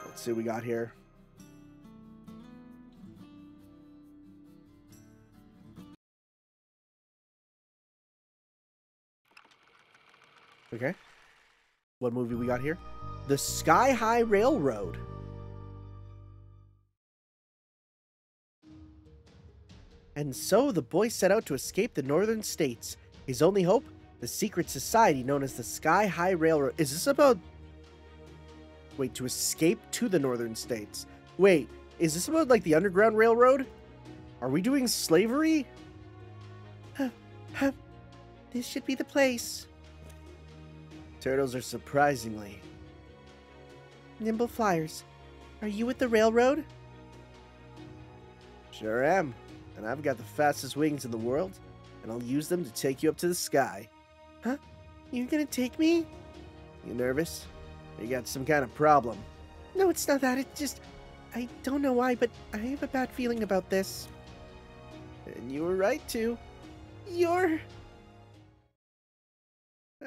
Let's Let's see what we got here. Okay. What movie we got here? The Sky High Railroad. And so the boy set out to escape the northern states. His only hope? The secret society known as the Sky High Railroad. Is this about... Wait, to escape to the northern states. Wait, is this about, like, the Underground Railroad? Are we doing slavery? This should be the place. Turtles are surprisingly... Nimble flyers. Are you with the railroad? Sure am. And I've got the fastest wings in the world, and I'll use them to take you up to the sky. Huh? You're gonna take me? You nervous? You got some kind of problem? No, it's not that. It's just... I don't know why, but I have a bad feeling about this. And you were right to. You're...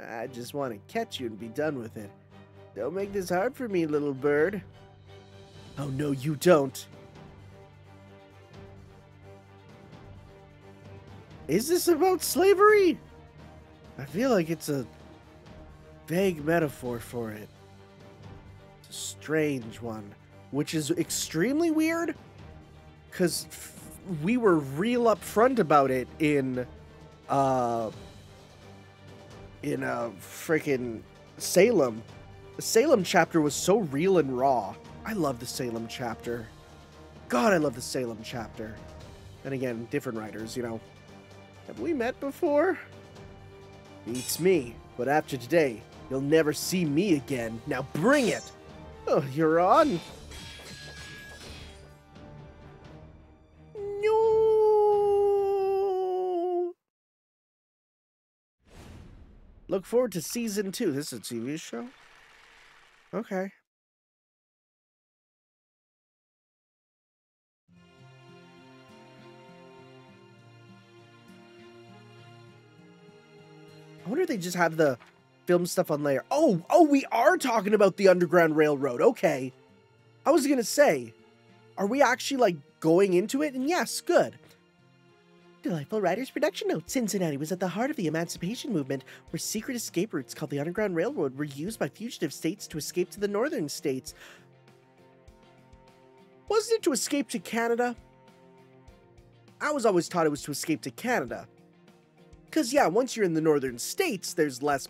I just want to catch you and be done with it. Don't make this hard for me, little bird. Oh, no, you don't. Is this about slavery? I feel like it's a vague metaphor for it. It's a strange one, which is extremely weird, because we were real upfront about it in freaking Salem. The Salem chapter was so real and raw. I love the Salem chapter. God, I love the Salem chapter. And again, different writers, you know. Have we met before? Beats me, but after today, you'll never see me again. Now bring it! Oh, you're on. No! Look forward to season 2. This is a TV show? Okay. I wonder if they just have the film stuff on layer. Oh, we are talking about the Underground Railroad. Okay. I was gonna say, are we actually, like, going into it? And yes, good. Delightful Writers Production Note. Cincinnati was at the heart of the emancipation movement, where secret escape routes called the Underground Railroad were used by fugitive states to escape to the northern states. Wasn't it to escape to Canada? I was always taught it was to escape to Canada. Because, yeah, once you're in the northern states, there's less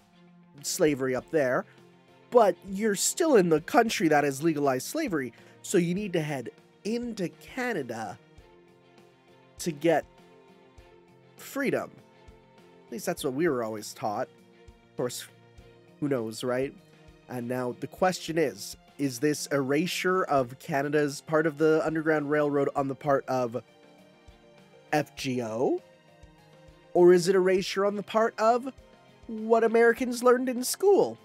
slavery up there. But you're still in the country that has legalized slavery. So you need to head into Canada to get freedom. At least that's what we were always taught. Of course, who knows, right? And now the question is this erasure of Canada's part of the Underground Railroad on the part of FGO? Or is it erasure on the part of what Americans learned in school?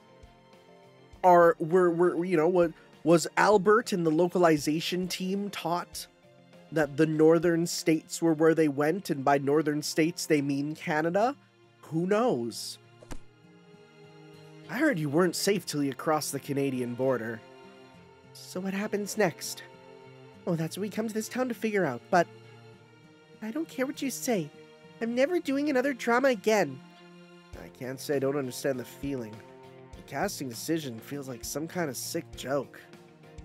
Or what was Albert and the localization team taught that the northern states were where they went, and by northern states they mean Canada? Who knows? I heard you weren't safe till you crossed the Canadian border. So what happens next? Oh, that's what we come to this town to figure out, but I don't care what you say. I'm never doing another drama again. I can't say I don't understand the feeling. The casting decision feels like some kind of sick joke.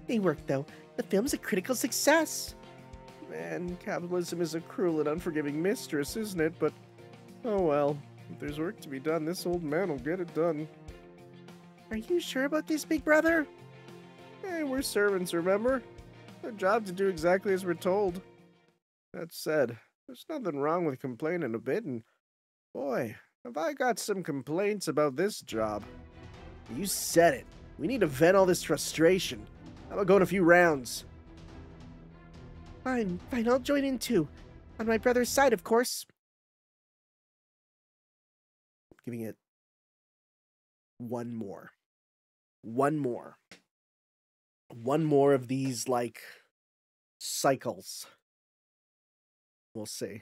They worked, though. The film's a critical success. Man, capitalism is a cruel and unforgiving mistress, isn't it? But, oh well. If there's work to be done, this old man will get it done. Are you sure about this, big brother? Hey, we're servants, remember? Our job to do exactly as we're told. That said, there's nothing wrong with complaining a bit, and boy, have I got some complaints about this job. You said it. We need to vent all this frustration. How about going a few rounds? Fine, I'll join in too. On my brother's side, of course. Giving it one more. One more. One more of these, like, cycles. We'll see.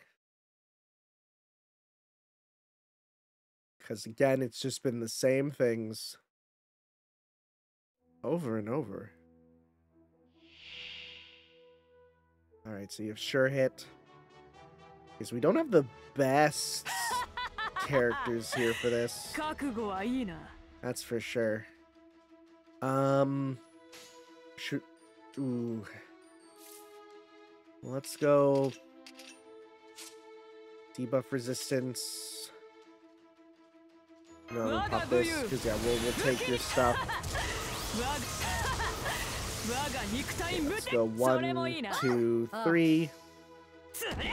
Because again, it's just been the same things over and over. Alright, so you have sure hit. Because we don't have the best characters here for this. That's for sure. Ooh. Let's go debuff resistance. No, we'll pop this, because yeah, we'll take your stuff. Let's go 1, 2, 3.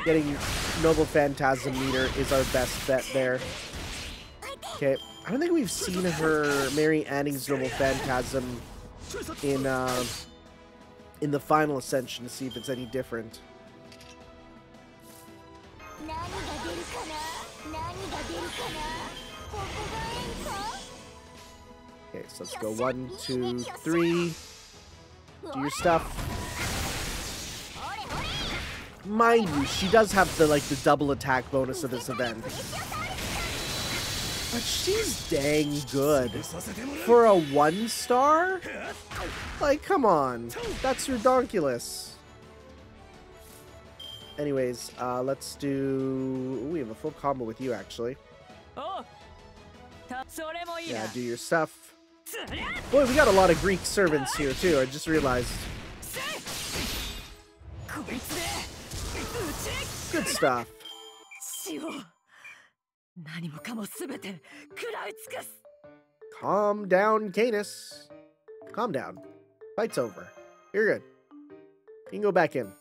Getting Noble Phantasm Meter is our best bet there. Okay, I don't think we've seen her Mary Anning's Noble Phantasm in the final ascension to see if it's any different. Okay, so let's go 1, 2, 3. Do your stuff. Mind you, she does have the double attack bonus of this event. But she's dang good. For a 1-star? Like, come on. That's ridiculous. Anyways, let's do... Ooh, we have a full combo with you, actually. Yeah, do your stuff. Boy, we got a lot of Greek servants here, too. I just realized. Good stuff. Calm down, Canis. Calm down. Fight's over. You're good. You can go back in.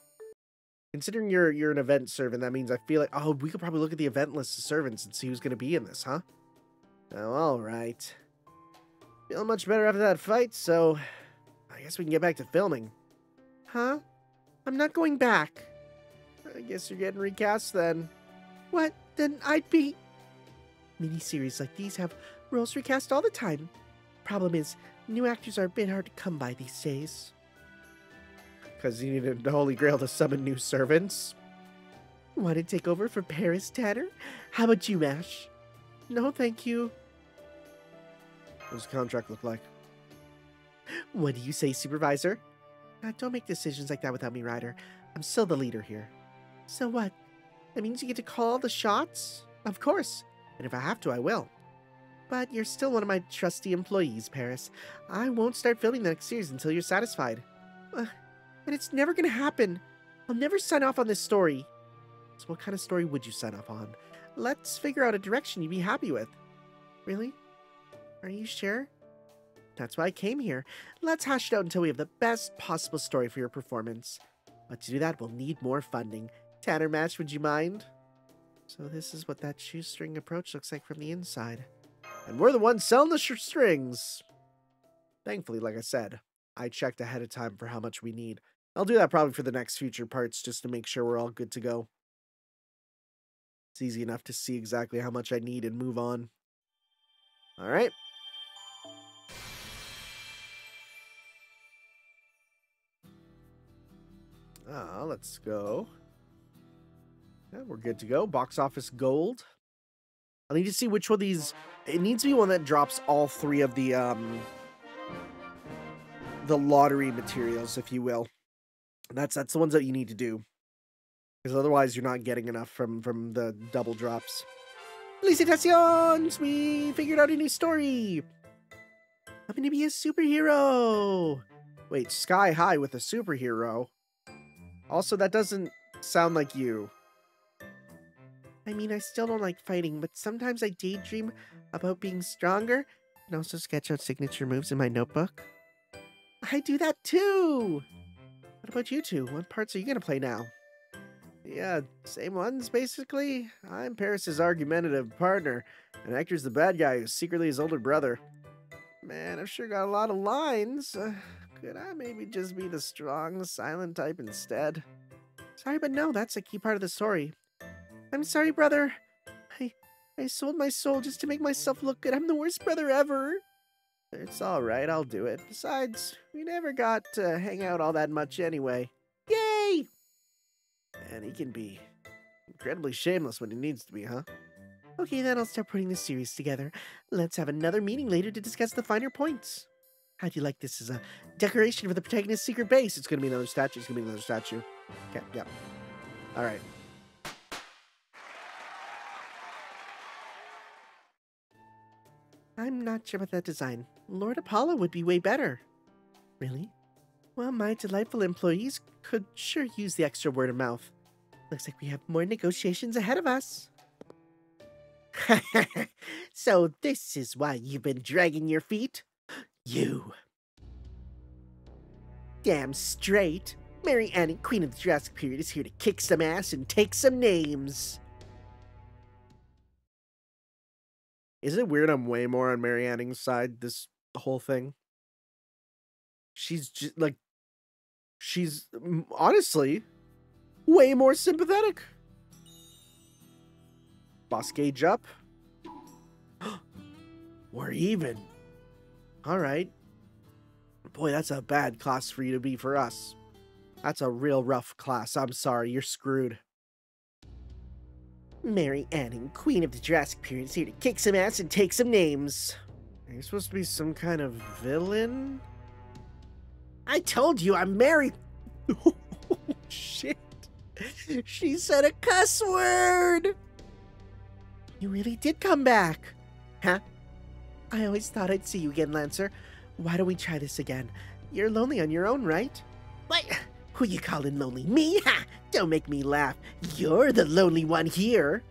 Considering you're an event servant, that means I feel like... Oh, we could probably look at the event list of servants and see who's going to be in this, huh? Oh, alright. Feeling much better after that fight, so... I guess we can get back to filming. Huh? I'm not going back. I guess you're getting recast then. What? Then I'd be... Miniseries like these have roles recast all the time. Problem is, new actors are a bit hard to come by these days. Because you need a holy grail to summon new servants? Want to take over for Paris, Tanner? How about you, Ash? No, thank you. What does the contract look like? What do you say, Supervisor? Don't make decisions like that without me, Ryder. I'm still the leader here. So what? That means you get to call all the shots? Of course. And if I have to, I will. But you're still one of my trusty employees, Paris. I won't start filming the next series until you're satisfied. And it's never gonna happen. I'll never sign off on this story. So what kind of story would you sign off on? Let's figure out a direction you'd be happy with. Really? Are you sure? That's why I came here. Let's hash it out until we have the best possible story for your performance. But to do that, we'll need more funding. Tanner Match, would you mind? So this is what that shoestring approach looks like from the inside. And we're the ones selling the strings. Thankfully, like I said, I checked ahead of time for how much we need. I'll do that probably for the next future parts just to make sure we're all good to go. It's easy enough to see exactly how much I need and move on. Alright. Let's go. Yeah, we're good to go. Box office gold. I need to see which one of these... It needs to be one that drops all 3 of the lottery materials, if you will. That's the ones that you need to do. Because otherwise you're not getting enough from the double drops. Felicitations! We figured out a new story! I'm gonna be a superhero! Wait, Sky High with a superhero? Also, that doesn't sound like you. I mean, I still don't like fighting, but sometimes I daydream about being stronger and also sketch out signature moves in my notebook. I do that too! What about you two? What parts are you gonna play now? Yeah, same ones, basically. I'm Paris's argumentative partner, and Hector's the bad guy who's secretly his older brother. Man, I've sure got a lot of lines. Could I maybe just be the strong, silent type instead? Sorry, but no, that's a key part of the story. I'm sorry, brother. I sold my soul just to make myself look good. I'm the worst brother ever. It's alright, I'll do it. Besides, we never got to hang out all that much anyway. Yay! And he can be incredibly shameless when he needs to be, huh? Okay, then I'll start putting this series together. Let's have another meeting later to discuss the finer points. How do you like this as a decoration for the protagonist's secret base? It's gonna be another statue. It's gonna be another statue. Okay, yep. All right. I'm not sure about that design. Lord Apollo would be way better. Really? Well, my delightful employees could sure use the extra word of mouth. Looks like we have more negotiations ahead of us. So this is why you've been dragging your feet? You. Damn straight. Mary Anning, Queen of the Jurassic Period, is here to kick some ass and take some names. Is it weird I'm way more on Mary Anning's side this whole thing? She's just like, she's honestly way more sympathetic. Boss gauge up. We're even. All right. Boy, that's a bad class for you to be for us. That's a real rough class. I'm sorry, you're screwed. Mary Anning, Queen of the Jurassic Period, is here to kick some ass and take some names. Are you supposed to be some kind of villain? I told you I'm married. Oh, shit. She said a cuss word. You really did come back. Huh? I always thought I'd see you again, Lancer. Why don't we try this again? You're lonely on your own, right? What? Who you calling lonely? Me? Ha! Don't make me laugh. You're the lonely one here.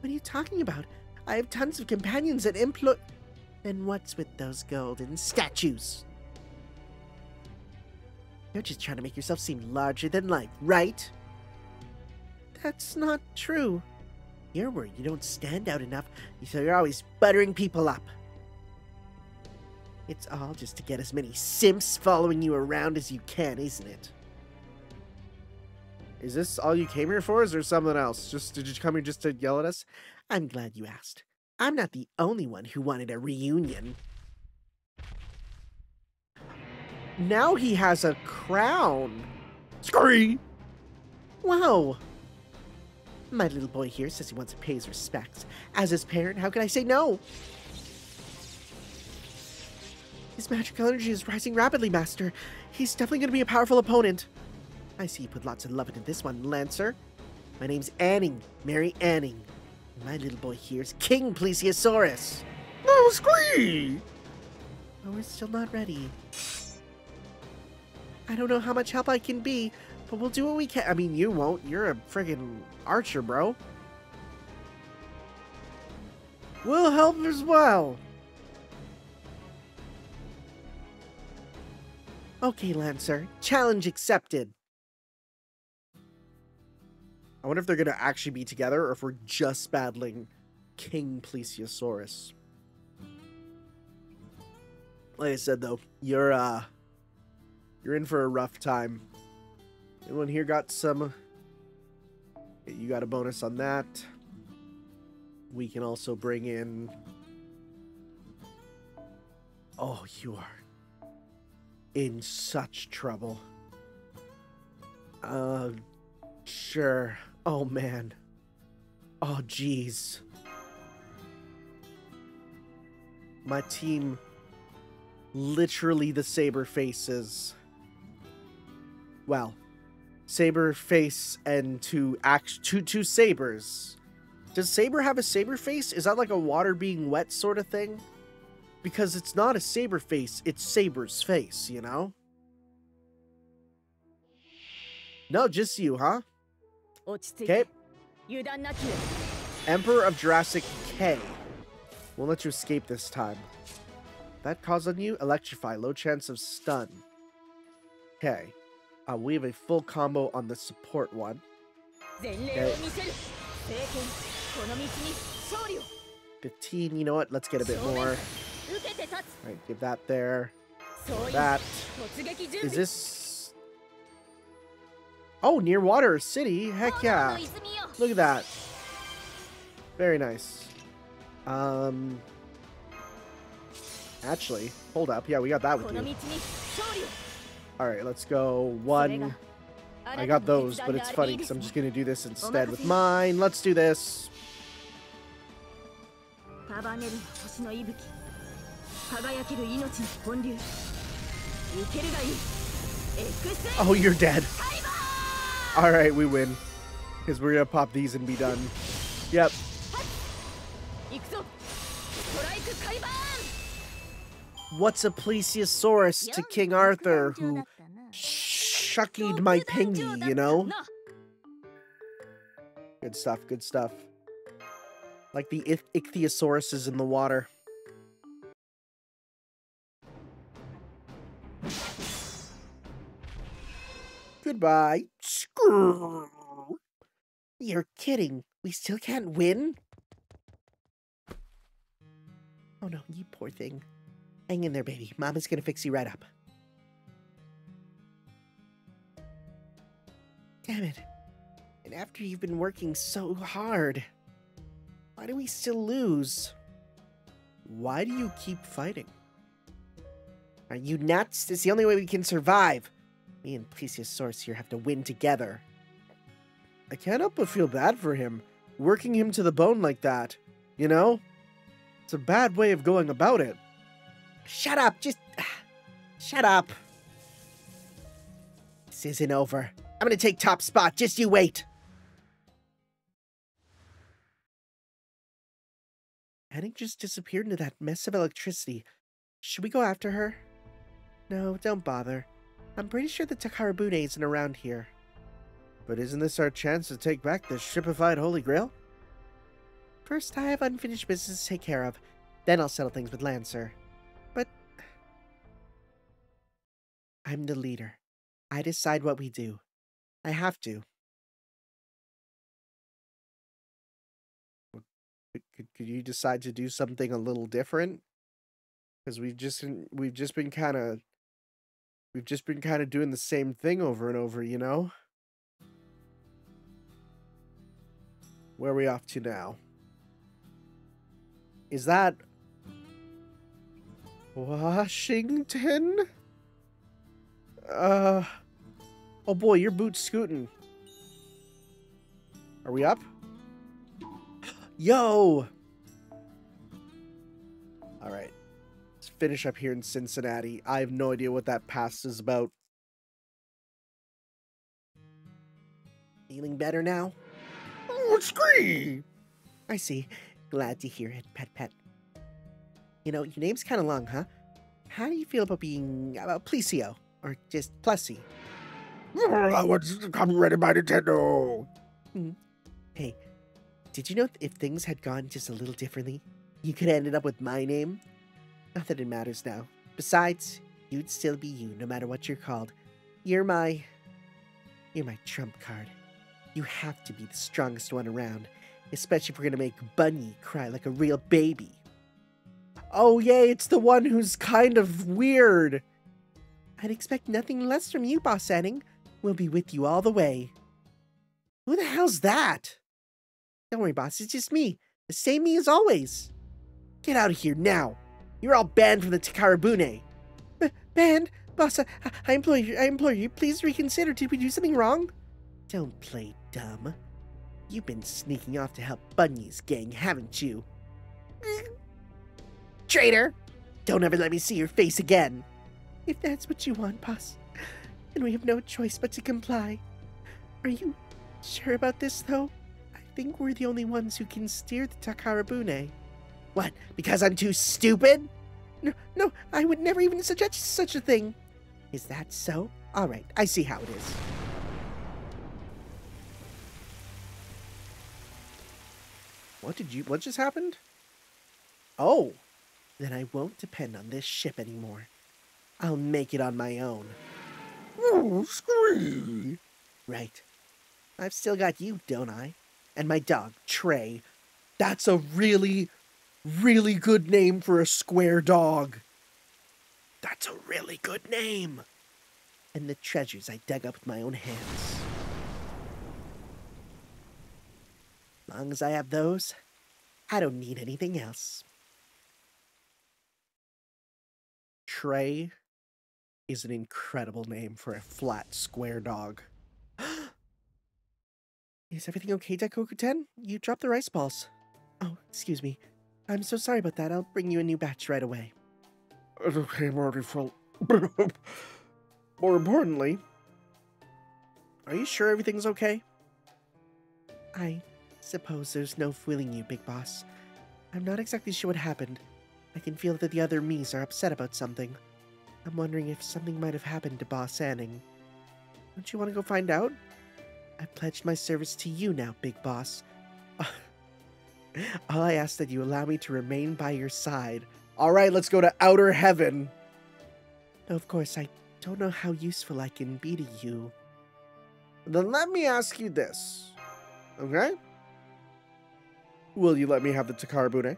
What are you talking about? I have tons of companions that employ... And what's with those golden statues? You're just trying to make yourself seem larger than life, right? That's not true. You're worried you don't stand out enough, so you're always buttering people up. It's all just to get as many simps following you around as you can, isn't it? Is this all you came here for? Is there something else? Did you come here just to yell at us? I'm glad you asked. I'm not the only one who wanted a reunion. Now he has a crown. Scurry! Wow. My little boy here says he wants to pay his respects. As his parent, how can I say no? His magical energy is rising rapidly, Master. He's definitely going to be a powerful opponent. I see you put lots of love into this one, Lancer. My name's Anning, Mary Anning. My little boy here's King Plesiosaurus. No, Scree! Oh, we're still not ready. I don't know how much help I can be, but we'll do what we can. I mean, you won't. You're a friggin' archer, bro. We'll help as well. Okay, Lancer. Challenge accepted. I wonder if they're gonna actually be together or if we're just battling King Plesiosaurus. Like I said, though, you're in for a rough time. Anyone here got some... You got a bonus on that. We can also bring in... Oh, you are in such trouble. Sure. Oh, man. Oh, jeez. My team... Literally the saber faces. Well, saber face and two sabers. Does Saber have a saber face? Is that like a water being wet sort of thing? Because it's not a saber face, it's Saber's face, you know? No, just you, huh? Okay. Emperor of Jurassic K. Won't let you escape this time. That cause on you? Electrify. Low chance of stun. Okay. We have a full combo on the support one. Okay. 15. You know what? Let's get a bit more. Alright, give that there. That. Is this... Oh, near water city. Heck yeah. Look at that. Very nice. Actually, hold up. Yeah, we got that with you. Alright, let's go. One. I got those, but it's funny because I'm just going to do this instead with mine. Let's do this. Oh, you're dead. Alright, we win. Because we're gonna pop these and be done. Yep. What's a plesiosaurus to King Arthur who shuckied my pingy, you know? Good stuff, good stuff. Like the ichthyosaurus in the water. Goodbye. Screw. You're kidding. We still can't win? Oh no, you poor thing. Hang in there, baby. Mama's gonna fix you right up. Damn it. And after you've been working so hard, why do we still lose? Why do you keep fighting? Are you nuts? It's the only way we can survive. Me and Plesiosaurus here have to win together. I can't help but feel bad for him. Working him to the bone like that, you know? It's a bad way of going about it. Shut up! Just... shut up! This isn't over. I'm gonna take top spot, just you wait! Annie just disappeared into that mess of electricity. Should we go after her? No, don't bother. I'm pretty sure the Takarabune isn't around here. But isn't this our chance to take back the shipified Holy Grail? First, I have unfinished business to take care of. Then I'll settle things with Lancer. But... I'm the leader. I decide what we do. I have to. Could you decide to do something a little different? Because we've just been kind of doing the same thing over and over, you know? Where are we off to now? Is that Washington? Oh boy, your boot's scooting. Are we up? Yo! Alright. Let's finish up here in Cincinnati. I have no idea what that pass is about. Feeling better now? Oh, scream! I see. Glad to hear it, pet. You know, your name's kind of long, huh? How do you feel about being... about Plesio? Or just Plessy? What's copyrighted by Nintendo? Hey, did you know if things had gone just a little differently, you could have ended up with my name? Not that it matters now. Besides, you'd still be you, no matter what you're called. You're my trump card. You have to be the strongest one around, especially if we're gonna make Bunny cry like a real baby. Oh yay, it's the one who's kind of weird. I'd expect nothing less from you, Boss Anning. We'll be with you all the way. Who the hell's that? Don't worry, boss, it's just me. The same me as always. Get out of here now. You're all banned from the Takarabune. Banned? Boss, I implore you, please reconsider. Did we do something wrong? Don't play dumb. You've been sneaking off to help Bunny's gang, haven't you? Traitor! Don't ever let me see your face again. If that's what you want, boss, then we have no choice but to comply. Are you sure about this, though? I think we're the only ones who can steer the Takarabune. What, because I'm too stupid? No, I would never even suggest such a thing. Is that so? All right, I see how it is. What just happened? Oh, then I won't depend on this ship anymore. I'll make it on my own. Oh, scream! Right. I've still got you, don't I? And my dog, Trey. That's a really, really good name for a square dog. That's a really good name. And the treasures I dug up with my own hands. As long as I have those, I don't need anything else. Trey is an incredible name for a flat, square dog. Is everything okay, Daikoku-ten? You dropped the rice balls. Oh, excuse me. I'm so sorry about that. I'll bring you a new batch right away. It's okay, I'm already full. More importantly, Are you sure everything's okay? I suppose there's no fooling you, Big Boss. I'm not exactly sure what happened. I can feel that the other me's are upset about something. I'm wondering if something might have happened to Boss Anning. Don't you want to go find out? I pledged my service to you now, Big Boss. All I ask that you allow me to remain by your side. All right, let's go to outer heaven. Though, of course, I don't know how useful I can be to you. Then let me ask you this, okay? Will you let me have the Takarabune?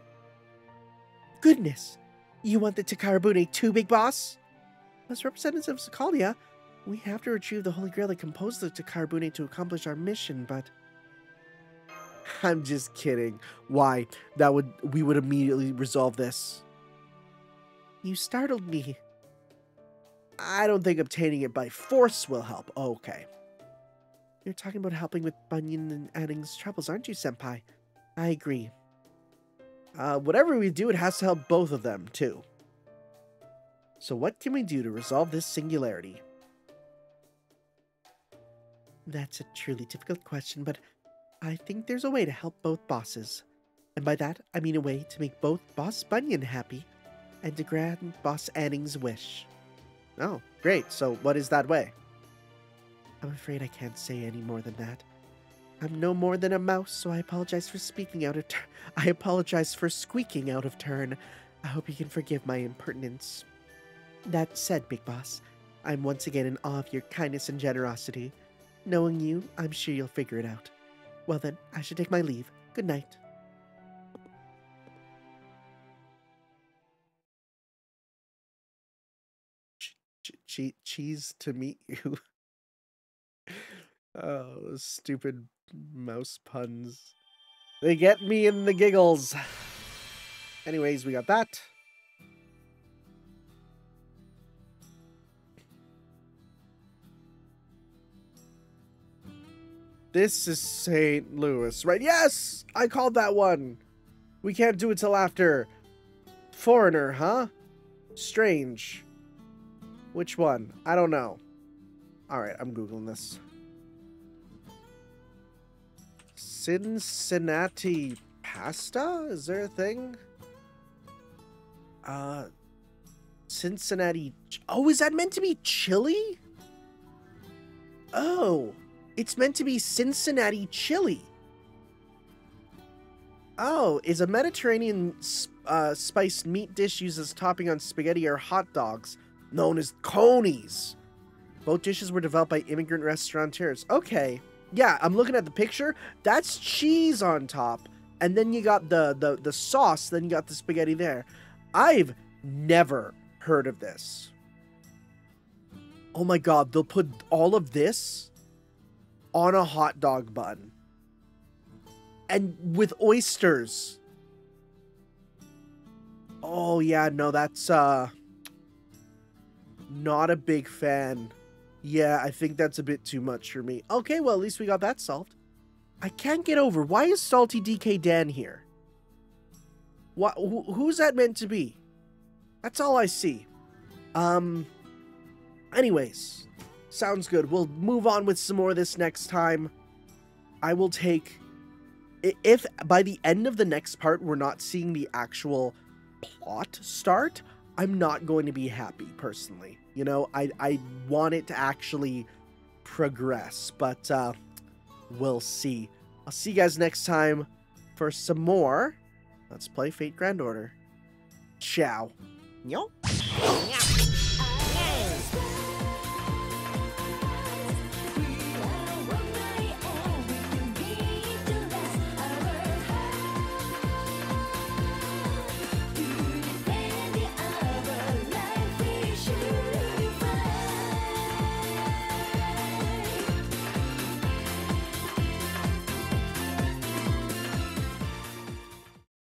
Goodness! You want the Takarabune too, Big Boss? As representatives of Sokalia, we have to retrieve the Holy Grail that composed the Takarabune to accomplish our mission, but... I'm just kidding. Why? We would immediately resolve this. You startled me. I don't think obtaining it by force will help. Okay. You're talking about helping with Bunyan and Anning's troubles, aren't you, Senpai? I agree. Whatever we do, it has to help both of them, too. So what can we do to resolve this singularity? That's a truly difficult question, but I think there's a way to help both bosses. And by that, I mean a way to make both Boss Bunyan happy and to grant Boss Anning's wish. Oh, great. So what is that way? I'm afraid I can't say any more than that. I'm no more than a mouse, so I apologize for speaking out of turn. I apologize for squeaking out of turn. I hope you can forgive my impertinence. That said, Big Boss, I'm once again in awe of your kindness and generosity. Knowing you, I'm sure you'll figure it out. Well then, I should take my leave. Good night. Cheese to meet you. Oh, stupid mouse puns. They get me in the giggles. Anyways, we got that. This is St. Louis, right? Yes! I called that one. We can't do it till after. Foreigner, huh? Strange. Which one? I don't know. Alright, I'm Googling this. Cincinnati pasta? Is there a thing? Cincinnati... Oh, is that meant to be chili? Oh, it's meant to be Cincinnati chili. Oh, is a Mediterranean spiced meat dish used as topping on spaghetti or hot dogs, known as conies. Both dishes were developed by immigrant restaurateurs. Okay. Yeah, I'm looking at the picture. That's cheese on top. And then you got the sauce. Then you got the spaghetti there. I've never heard of this. Oh my god, they'll put all of this on a hot dog bun. And with oysters. Oh yeah, no, that's not a big fan. Yeah, I think that's a bit too much for me. Okay, well, at least we got that solved. I can't get over, why is Salty DK Dan here? What, who's that meant to be? That's all I see. Anyways, sounds good. We'll move on with some more of this next time. I will take... If by the end of the next part we're not seeing the actual plot start, I'm not going to be happy, personally. You know, I want it to actually progress, but we'll see. I'll see you guys next time for some more Let's Play Fate Grand Order. Ciao. Yo.